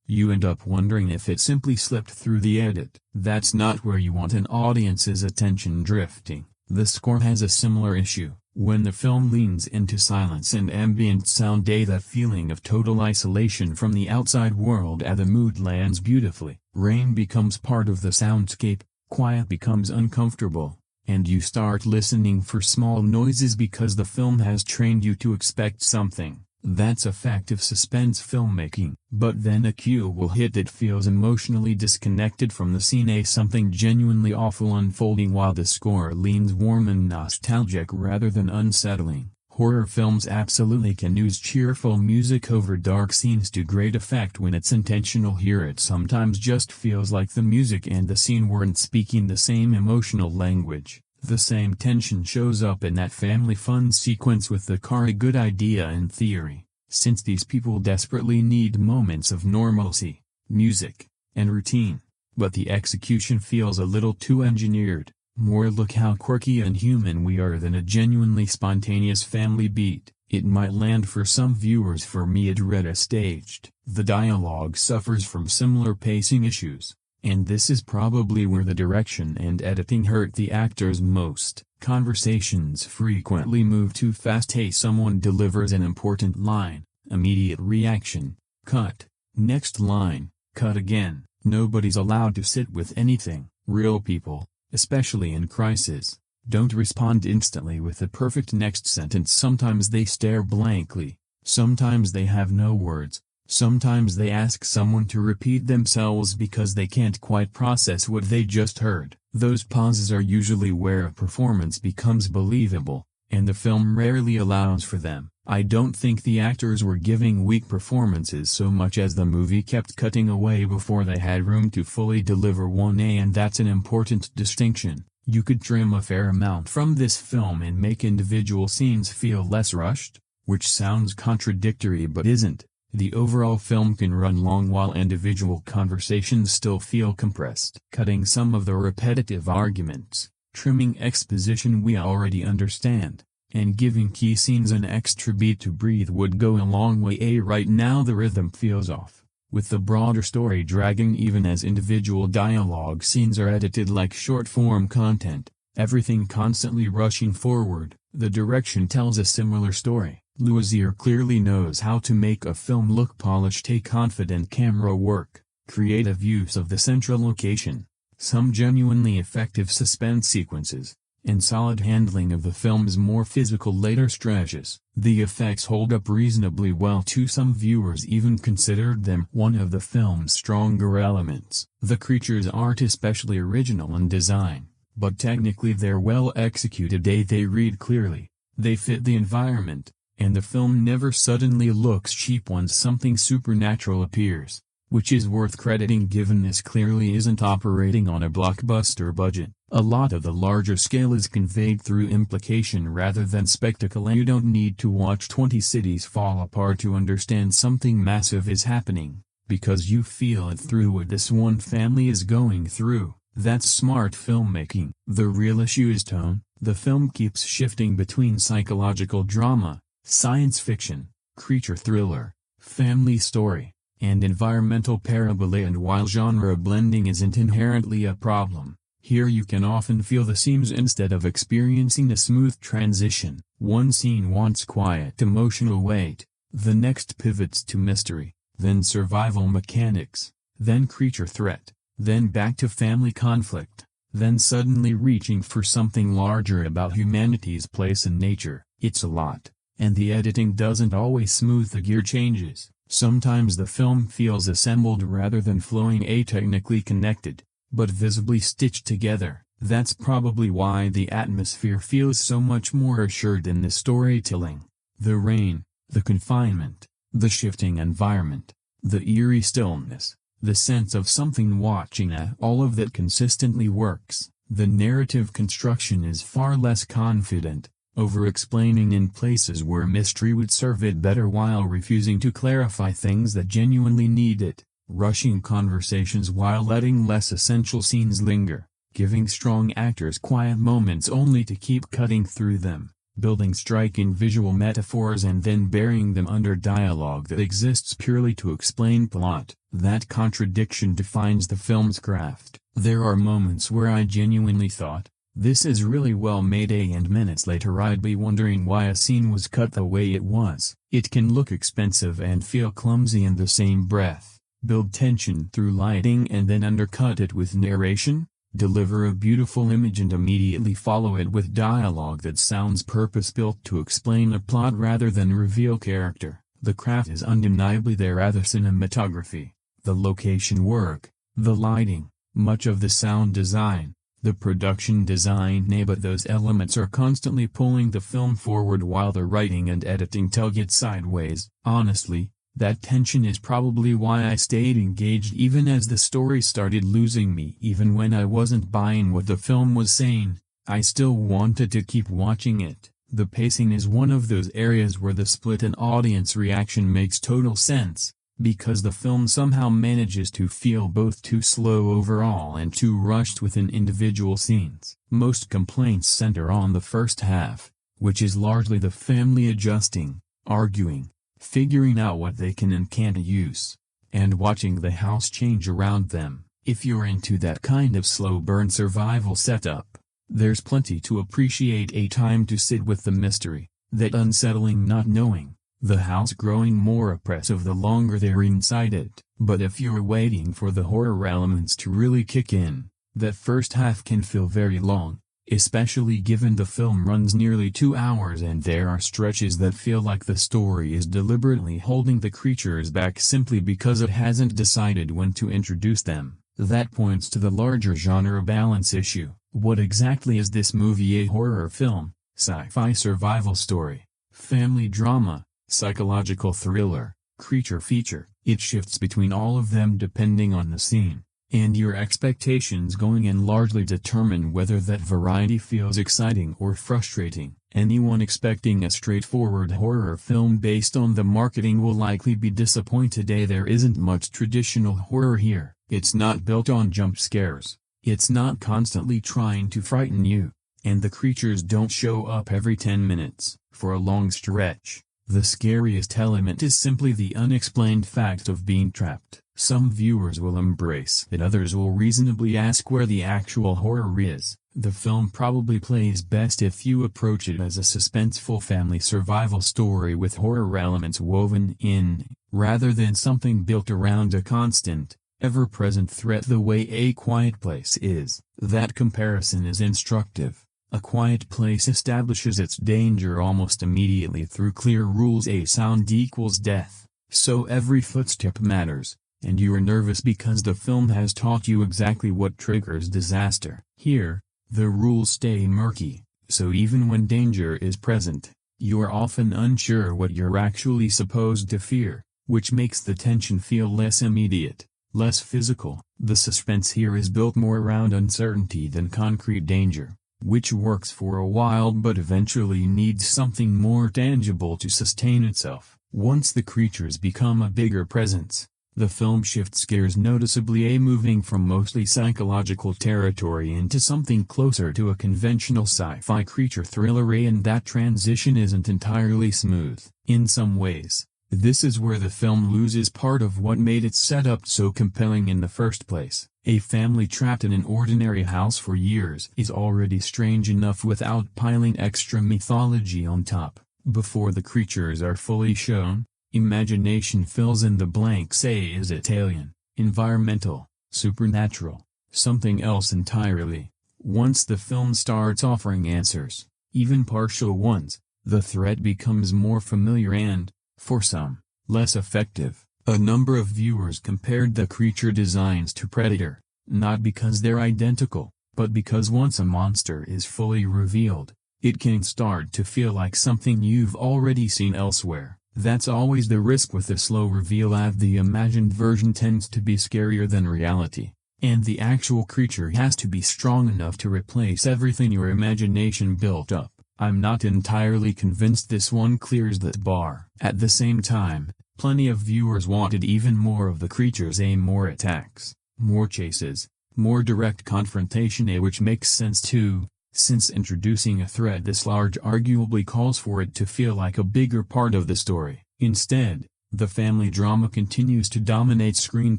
you end up wondering if it simply slipped through the edit. That's not where you want an audience's attention drifting. The score has a similar issue. When the film leans into silence and ambient sound, that feeling of total isolation from the outside world, the mood lands beautifully. Rain becomes part of the soundscape, quiet becomes uncomfortable, and you start listening for small noises because the film has trained you to expect something. That's effective suspense filmmaking. But then a cue will hit that feels emotionally disconnected from the scene, something genuinely awful unfolding while the score leans warm and nostalgic rather than unsettling. Horror films absolutely can use cheerful music over dark scenes to great effect when it's intentional. Here it sometimes just feels like the music and the scene weren't speaking the same emotional language. The same tension shows up in that family fun sequence with the car, a good idea in theory, since these people desperately need moments of normalcy, music, and routine. But the execution feels a little too engineered, more look how quirky and human we are than a genuinely spontaneous family beat. It might land for some viewers, for me it read as staged. The dialogue suffers from similar pacing issues, and this is probably where the direction and editing hurt the actors most. Conversations frequently move too fast. Someone delivers an important line, immediate reaction, cut, next line, cut again. Nobody's allowed to sit with anything. Real people, especially in crisis, don't respond instantly with the perfect next sentence. Sometimes they stare blankly, sometimes they have no words. Sometimes they ask someone to repeat themselves because they can't quite process what they just heard. Those pauses are usually where a performance becomes believable, and the film rarely allows for them. I don't think the actors were giving weak performances so much as the movie kept cutting away before they had room to fully deliver one, and that's an important distinction. You could trim a fair amount from this film and make individual scenes feel less rushed, which sounds contradictory but isn't. The overall film can run long while individual conversations still feel compressed. Cutting some of the repetitive arguments, trimming exposition we already understand, and giving key scenes an extra beat to breathe would go a long way. Right now the rhythm feels off, with the broader story dragging even as individual dialogue scenes are edited like short-form content, everything constantly rushing forward. The direction tells a similar story. Louisier clearly knows how to make a film look polished. A confident camera work, creative use of the central location, some genuinely effective suspense sequences, and solid handling of the film's more physical later stretches. The effects hold up reasonably well too. Some viewers even considered them one of the film's stronger elements. The creatures aren't especially original in design, but technically they're well executed. They read clearly, they fit the environment, and the film never suddenly looks cheap once something supernatural appears, which is worth crediting given this clearly isn't operating on a blockbuster budget. A lot of the larger scale is conveyed through implication rather than spectacle, and you don't need to watch 20 cities fall apart to understand something massive is happening, because you feel it through what this one family is going through. That's smart filmmaking. The real issue is tone. The film keeps shifting between psychological drama, science fiction, creature thriller, family story, and environmental parable, and while genre blending isn't inherently a problem, here you can often feel the seams instead of experiencing a smooth transition. One scene wants quiet emotional weight, the next pivots to mystery, then survival mechanics, then creature threat, then back to family conflict, then suddenly reaching for something larger about humanity's place in nature. It's a lot, and the editing doesn't always smooth the gear changes. Sometimes the film feels assembled rather than flowing, technically connected, but visibly stitched together. That's probably why the atmosphere feels so much more assured in the storytelling. The rain, the confinement, the shifting environment, the eerie stillness, the sense of something watching, all of that consistently works. The narrative construction is far less confident, over-explaining in places where mystery would serve it better while refusing to clarify things that genuinely need it, rushing conversations while letting less essential scenes linger, giving strong actors quiet moments only to keep cutting through them, building striking visual metaphors and then burying them under dialogue that exists purely to explain plot. That contradiction defines the film's craft. There are moments where I genuinely thought, this is really well made, and minutes later I'd be wondering why a scene was cut the way it was. It can look expensive and feel clumsy in the same breath, build tension through lighting and then undercut it with narration, deliver a beautiful image and immediately follow it with dialogue that sounds purpose-built to explain a plot rather than reveal character. The craft is undeniably there, the cinematography, the location work, the lighting, much of the sound design, the production design, but those elements are constantly pulling the film forward while the writing and editing tug it sideways. Honestly, that tension is probably why I stayed engaged even as the story started losing me. Even when I wasn't buying what the film was saying, I still wanted to keep watching it. The pacing is one of those areas where the split in audience reaction makes total sense, because the film somehow manages to feel both too slow overall and too rushed within individual scenes. Most complaints center on the first half, which is largely the family adjusting, arguing, figuring out what they can and can't use, and watching the house change around them. If you're into that kind of slow burn survival setup, there's plenty to appreciate. A time to sit with the mystery, that unsettling not knowing, the house growing more oppressive the longer they're inside it. But if you're waiting for the horror elements to really kick in, that first half can feel very long, especially given the film runs nearly 2 hours and there are stretches that feel like the story is deliberately holding the creatures back simply because it hasn't decided when to introduce them. That points to the larger genre balance issue. What exactly is this movie? A horror film, sci-fi survival story, family drama, psychological thriller, creature feature. It shifts between all of them depending on the scene, and your expectations going in largely determine whether that variety feels exciting or frustrating. Anyone expecting a straightforward horror film based on the marketing will likely be disappointed. There isn't much traditional horror here. It's not built on jump scares. It's not constantly trying to frighten you. And the creatures don't show up every 10 minutes. For a long stretch, the scariest element is simply the unexplained fact of being trapped. Some viewers will embrace it, others will reasonably ask where the actual horror is. The film probably plays best if you approach it as a suspenseful family survival story with horror elements woven in, rather than something built around a constant, ever-present threat the way A Quiet Place is. That comparison is instructive. A Quiet Place establishes its danger almost immediately through clear rules. A sound equals death, so every footstep matters, and you are nervous because the film has taught you exactly what triggers disaster. Here, the rules stay murky, so even when danger is present, you are often unsure what you're actually supposed to fear, which makes the tension feel less immediate, less physical. The suspense here is built more around uncertainty than concrete danger, which works for a while but eventually needs something more tangible to sustain itself. Once the creatures become a bigger presence, the film shifts gears noticeably, moving from mostly psychological territory into something closer to a conventional sci-fi creature thriller, and that transition isn't entirely smooth. In some ways, this is where the film loses part of what made its setup so compelling in the first place. A family trapped in an ordinary house for years is already strange enough without piling extra mythology on top. Before the creatures are fully shown, imagination fills in the blanks. Is it alien, environmental, supernatural, something else entirely? Once the film starts offering answers, even partial ones, the threat becomes more familiar and, for some, less effective. A number of viewers compared the creature designs to Predator, not because they're identical, but because once a monster is fully revealed, it can start to feel like something you've already seen elsewhere. That's always the risk with a slow reveal. The imagined version tends to be scarier than reality, and the actual creature has to be strong enough to replace everything your imagination built up. I'm not entirely convinced this one clears that bar. At the same time, plenty of viewers wanted even more of the creatures, more attacks, more chases, more direct confrontation, which makes sense too, since introducing a threat this large arguably calls for it to feel like a bigger part of the story. Instead, the family drama continues to dominate screen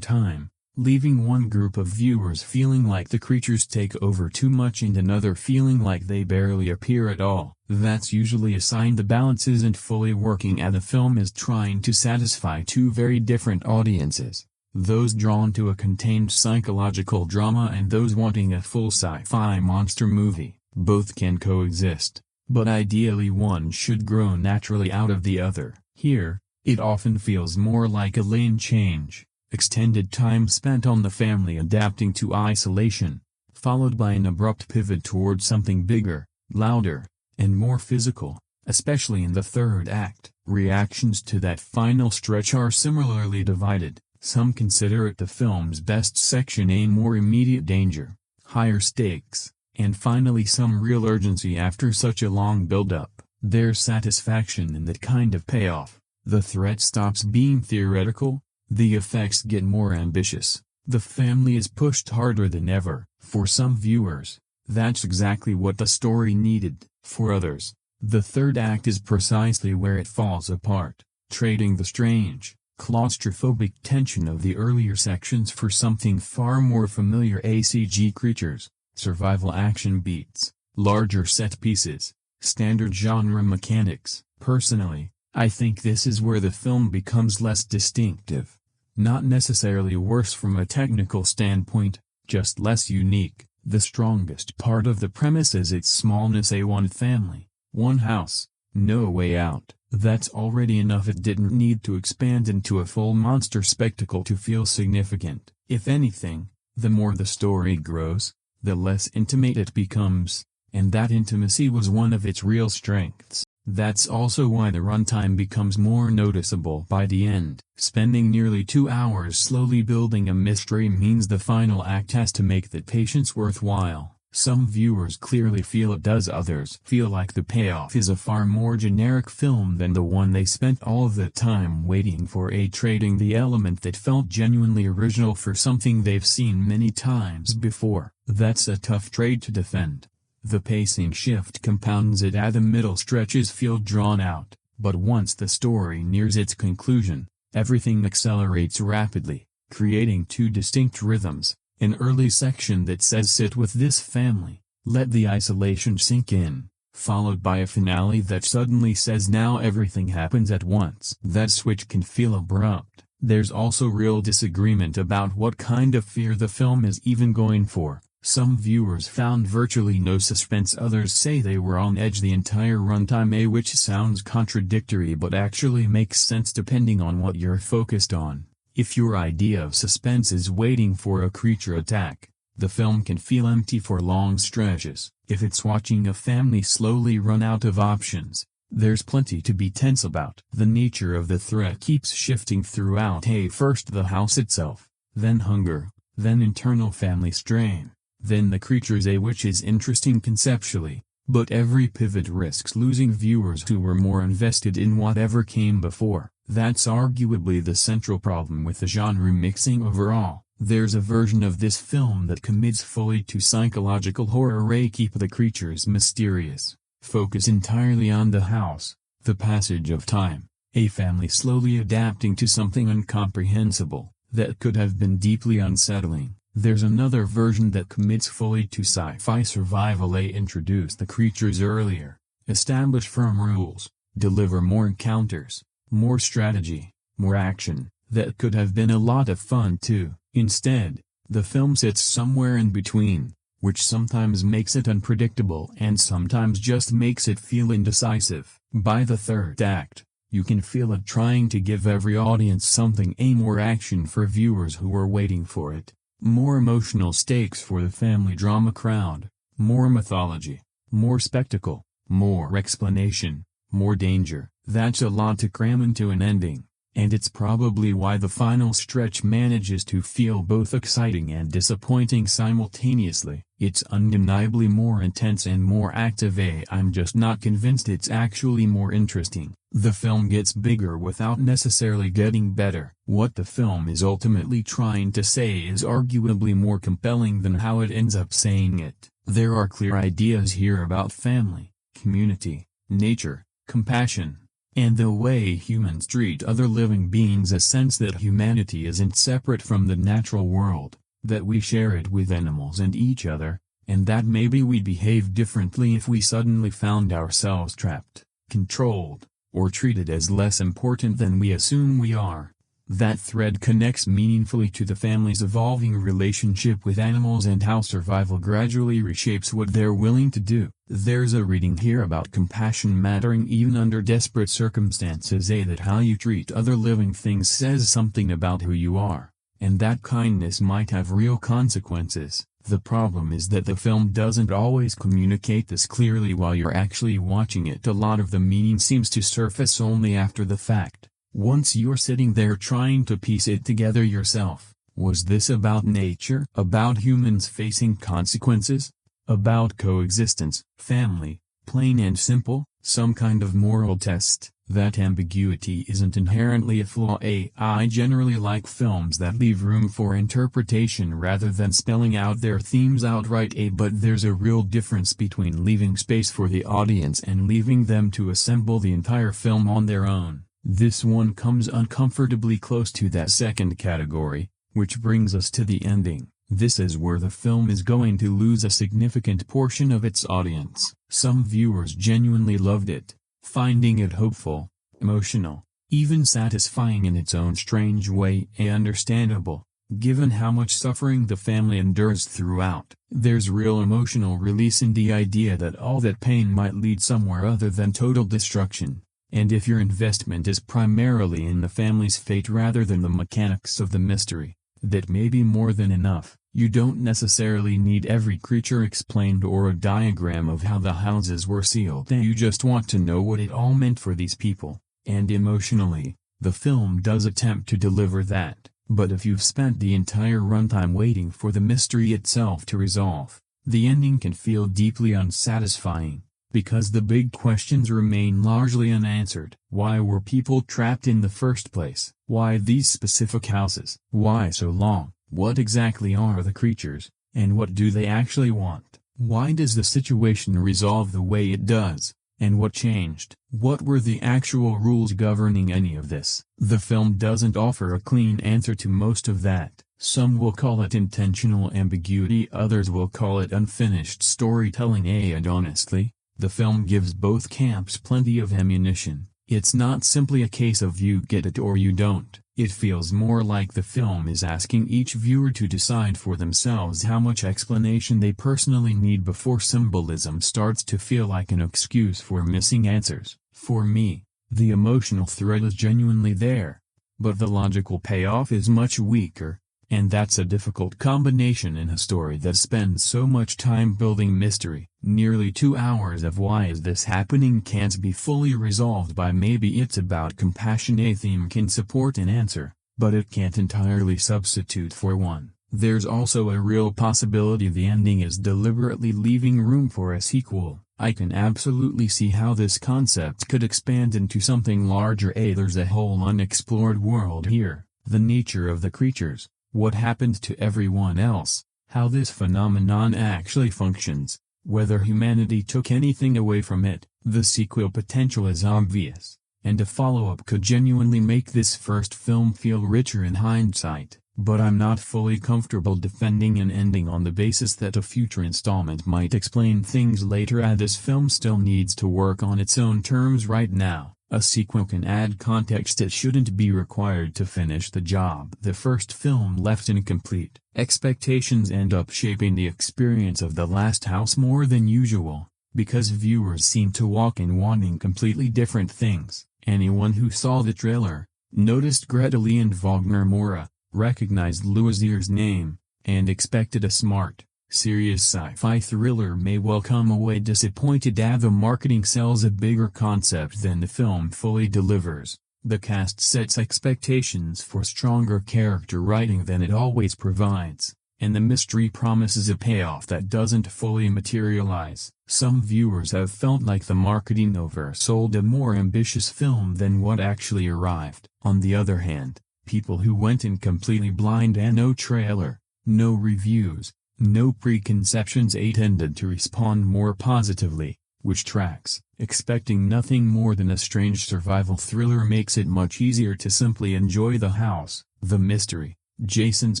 time, leaving one group of viewers feeling like the creatures take over too much and another feeling like they barely appear at all. That's usually a sign the balance isn't fully working, and the film is trying to satisfy two very different audiences: those drawn to a contained psychological drama and those wanting a full sci-fi monster movie. Both can coexist, but ideally one should grow naturally out of the other. Here, it often feels more like a lane change, extended time spent on the family adapting to isolation, followed by an abrupt pivot towards something bigger, louder, and more physical, especially in the third act. Reactions to that final stretch are similarly divided. Some consider it the film's best section, a more immediate danger, higher stakes, and finally some real urgency after such a long build-up. There's satisfaction in that kind of payoff. The threat stops being theoretical, the effects get more ambitious, the family is pushed harder than ever. For some viewers, that's exactly what the story needed. For others, the third act is precisely where it falls apart, trading the strange, claustrophobic tension of the earlier sections for something far more familiar: CG creatures, survival action beats, larger set pieces, standard genre mechanics. Personally, I think this is where the film becomes less distinctive. Not necessarily worse from a technical standpoint, just less unique. The strongest part of the premise is its smallness: one family, one house, no way out. That's already enough. It didn't need to expand into a full monster spectacle to feel significant. If anything, the more the story grows, the less intimate it becomes, and that intimacy was one of its real strengths. That's also why the runtime becomes more noticeable by the end. Spending nearly 2 hours slowly building a mystery means the final act has to make the patience worthwhile. Some viewers clearly feel it does, others feel like the payoff is a far more generic film than the one they spent all of the time waiting for, trading the element that felt genuinely original for something they've seen many times before. That's a tough trade to defend. The pacing shift compounds it as the middle stretches feel drawn out, but once the story nears its conclusion, everything accelerates rapidly, creating two distinct rhythms: an early section that says sit with this family, let the isolation sink in, followed by a finale that suddenly says now everything happens at once. That switch can feel abrupt. There's also real disagreement about what kind of fear the film is even going for. Some viewers found virtually no suspense, others say they were on edge the entire runtime, which sounds contradictory but actually makes sense depending on what you're focused on. If your idea of suspense is waiting for a creature attack, the film can feel empty for long stretches. If it's watching a family slowly run out of options, there's plenty to be tense about. The nature of the threat keeps shifting throughout. First the house itself, then hunger, then internal family strain, then the creatures, which is interesting conceptually, but every pivot risks losing viewers who were more invested in whatever came before. That's arguably the central problem with the genre mixing overall. There's a version of this film that commits fully to psychological horror, keep the creatures mysterious, focus entirely on the house, the passage of time, a family slowly adapting to something incomprehensible, that could have been deeply unsettling. There's another version that commits fully to sci-fi survival, introduce the creatures earlier, establish firm rules, deliver more encounters, more strategy, more action. That could have been a lot of fun too. Instead, the film sits somewhere in between, which sometimes makes it unpredictable and sometimes just makes it feel indecisive. By the third act, you can feel it trying to give every audience something, more action for viewers who were waiting for it, more emotional stakes for the family drama crowd, more mythology, more spectacle, more explanation, more danger. That's a lot to cram into an ending, and it's probably why the final stretch manages to feel both exciting and disappointing simultaneously. It's undeniably more intense and more active. I'm just not convinced it's actually more interesting. The film gets bigger without necessarily getting better. What the film is ultimately trying to say is arguably more compelling than how it ends up saying it. There are clear ideas here about family, community, nature, compassion, and the way humans treat other living beings, a sense that humanity isn't separate from the natural world, that we share it with animals and each other, and that maybe we'd behave differently if we suddenly found ourselves trapped, controlled, or treated as less important than we assume we are. That thread connects meaningfully to the family's evolving relationship with animals and how survival gradually reshapes what they're willing to do. There's a reading here about compassion mattering even under desperate circumstances, that how you treat other living things says something about who you are, and that kindness might have real consequences. The problem is that the film doesn't always communicate this clearly while you're actually watching it. A lot of the meaning seems to surface only after the fact, once you're sitting there trying to piece it together yourself. Was this about nature? About humans facing consequences? About coexistence, family, plain and simple, some kind of moral test? That ambiguity isn't inherently a flaw. I generally like films that leave room for interpretation rather than spelling out their themes outright. But there's a real difference between leaving space for the audience and leaving them to assemble the entire film on their own. This one comes uncomfortably close to that second category, which brings us to the ending. This is where the film is going to lose a significant portion of its audience. Some viewers genuinely loved it, finding it hopeful, emotional, even satisfying in its own strange way. Understandable, given how much suffering the family endures throughout. There's real emotional release in the idea that all that pain might lead somewhere other than total destruction. And if your investment is primarily in the family's fate rather than the mechanics of the mystery, that may be more than enough. You don't necessarily need every creature explained or a diagram of how the houses were sealed. You just want to know what it all meant for these people, and emotionally, the film does attempt to deliver that. But if you've spent the entire runtime waiting for the mystery itself to resolve, the ending can feel deeply unsatisfying, because the big questions remain largely unanswered. Why were people trapped in the first place? Why these specific houses? Why so long? What exactly are the creatures, and what do they actually want? Why does the situation resolve the way it does? And what changed? What were the actual rules governing any of this? The film doesn't offer a clean answer to most of that. Some will call it intentional ambiguity, others will call it unfinished storytelling, and honestly, the film gives both camps plenty of ammunition. It's not simply a case of you get it or you don't. It feels more like the film is asking each viewer to decide for themselves how much explanation they personally need before symbolism starts to feel like an excuse for missing answers. For me, the emotional thread is genuinely there, but the logical payoff is much weaker, and that's a difficult combination in a story that spends so much time building mystery. Nearly 2 hours of why is this happening can't be fully resolved by maybe it's about compassion. A theme can support an answer, but it can't entirely substitute for one. There's also a real possibility the ending is deliberately leaving room for a sequel. I can absolutely see how this concept could expand into something larger. There's a whole unexplored world here, the nature of the creatures, what happened to everyone else, how this phenomenon actually functions, whether humanity took anything away from it. The sequel potential is obvious, and a follow-up could genuinely make this first film feel richer in hindsight, but I'm not fully comfortable defending an ending on the basis that a future installment might explain things later. This film still needs to work on its own terms right now. A sequel can add context it shouldn't be required to finish the job the first film left incomplete. Expectations end up shaping the experience of The Last House more than usual, because viewers seem to walk in wanting completely different things. Anyone who saw the trailer, noticed Greta Lee and Wagner Moura, recognized Louisier's name, and expected a smart, serious sci-fi thriller may well come away disappointed. The marketing sells a bigger concept than the film fully delivers. The cast sets expectations for stronger character writing than it always provides, and the mystery promises a payoff that doesn't fully materialize. Some viewers have felt like the marketing oversold a more ambitious film than what actually arrived. On the other hand, people who went in completely blind and no trailer, no reviews, no preconceptions tended to respond more positively, which tracks. Expecting nothing more than a strange survival thriller makes it much easier to simply enjoy the house, the mystery, Jason's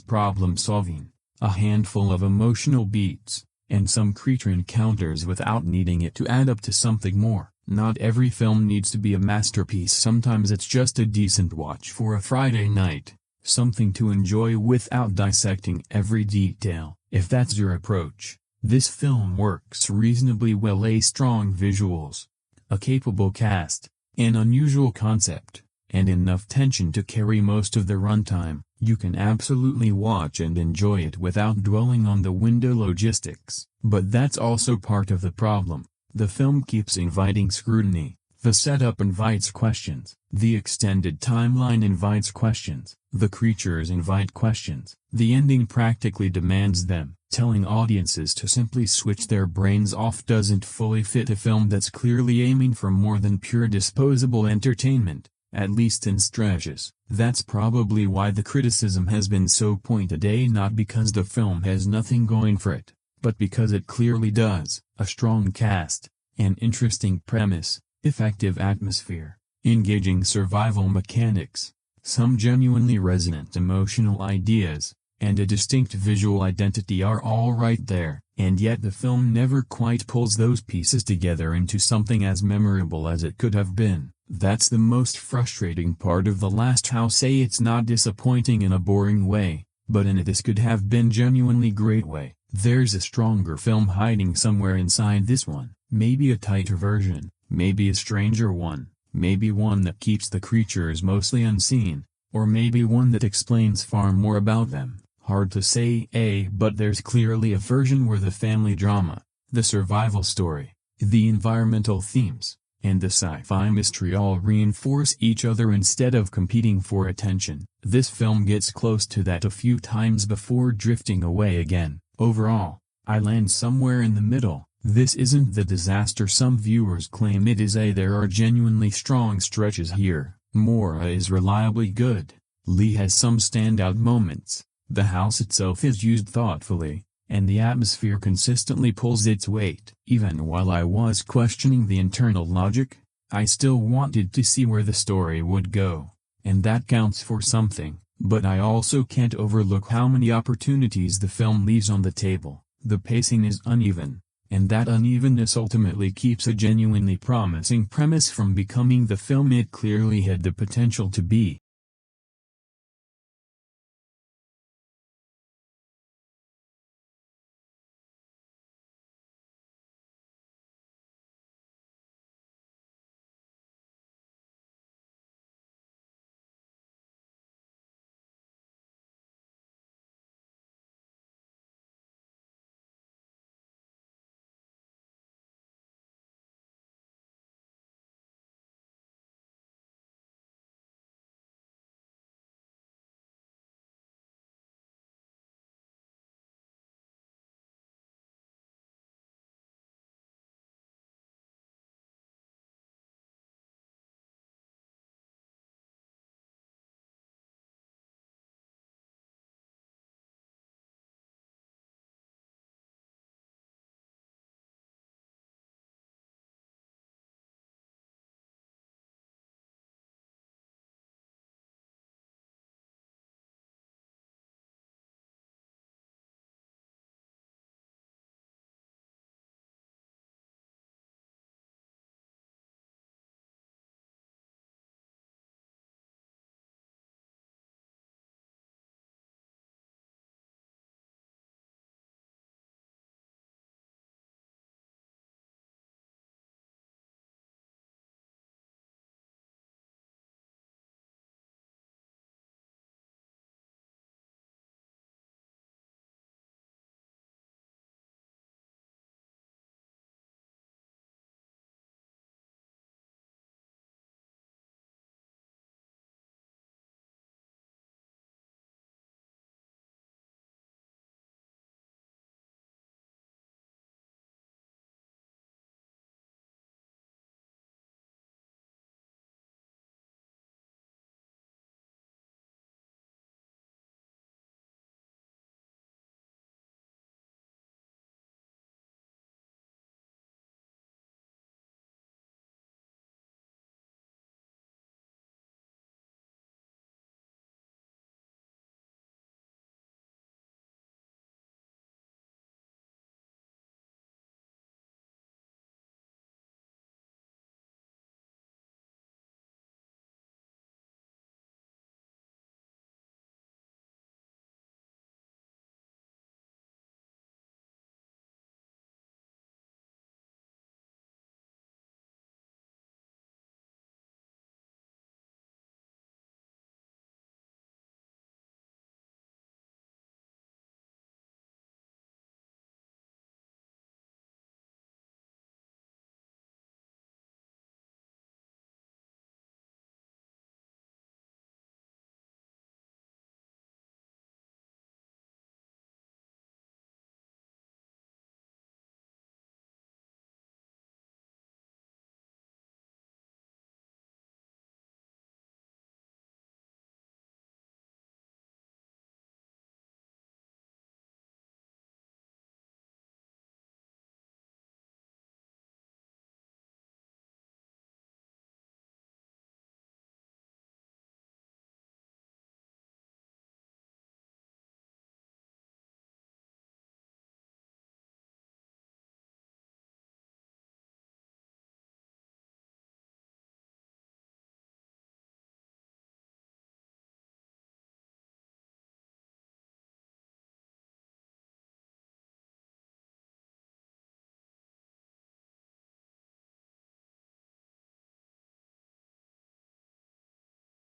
problem-solving, a handful of emotional beats, and some creature encounters without needing it to add up to something more. Not every film needs to be a masterpiece. Sometimes it's just a decent watch for a Friday night, something to enjoy without dissecting every detail. If that's your approach, this film works reasonably well. Strong visuals, a capable cast, an unusual concept, and enough tension to carry most of the runtime. You can absolutely watch and enjoy it without dwelling on the window logistics. But that's also part of the problem. The film keeps inviting scrutiny. The setup invites questions. The extended timeline invites questions. The creatures invite questions. The ending practically demands them. Telling audiences to simply switch their brains off doesn't fully fit a film that's clearly aiming for more than pure disposable entertainment, at least in stretches. That's probably why the criticism has been so pointed, not because the film has nothing going for it, but because it clearly does. A strong cast, an interesting premise, effective atmosphere, engaging survival mechanics, some genuinely resonant emotional ideas, and a distinct visual identity are all right there. And yet the film never quite pulls those pieces together into something as memorable as it could have been. That's the most frustrating part of The Last House. It's not disappointing in a boring way, but in a this could have been genuinely great way. There's a stronger film hiding somewhere inside this one. Maybe a tighter version, maybe a stranger one, maybe one that keeps the creatures mostly unseen, or maybe one that explains far more about them. Hard to say, but there's clearly a version where the family drama, the survival story, the environmental themes, and the sci-fi mystery all reinforce each other instead of competing for attention. This film gets close to that a few times before drifting away again. Overall, I land somewhere in the middle. This isn't the disaster some viewers claim it is. There are genuinely strong stretches here. Mora is reliably good. Lee has some standout moments. The house itself is used thoughtfully, and the atmosphere consistently pulls its weight. Even while I was questioning the internal logic, I still wanted to see where the story would go, and that counts for something. But I also can't overlook how many opportunities the film leaves on the table. The pacing is uneven, and that unevenness ultimately keeps a genuinely promising premise from becoming the film it clearly had the potential to be.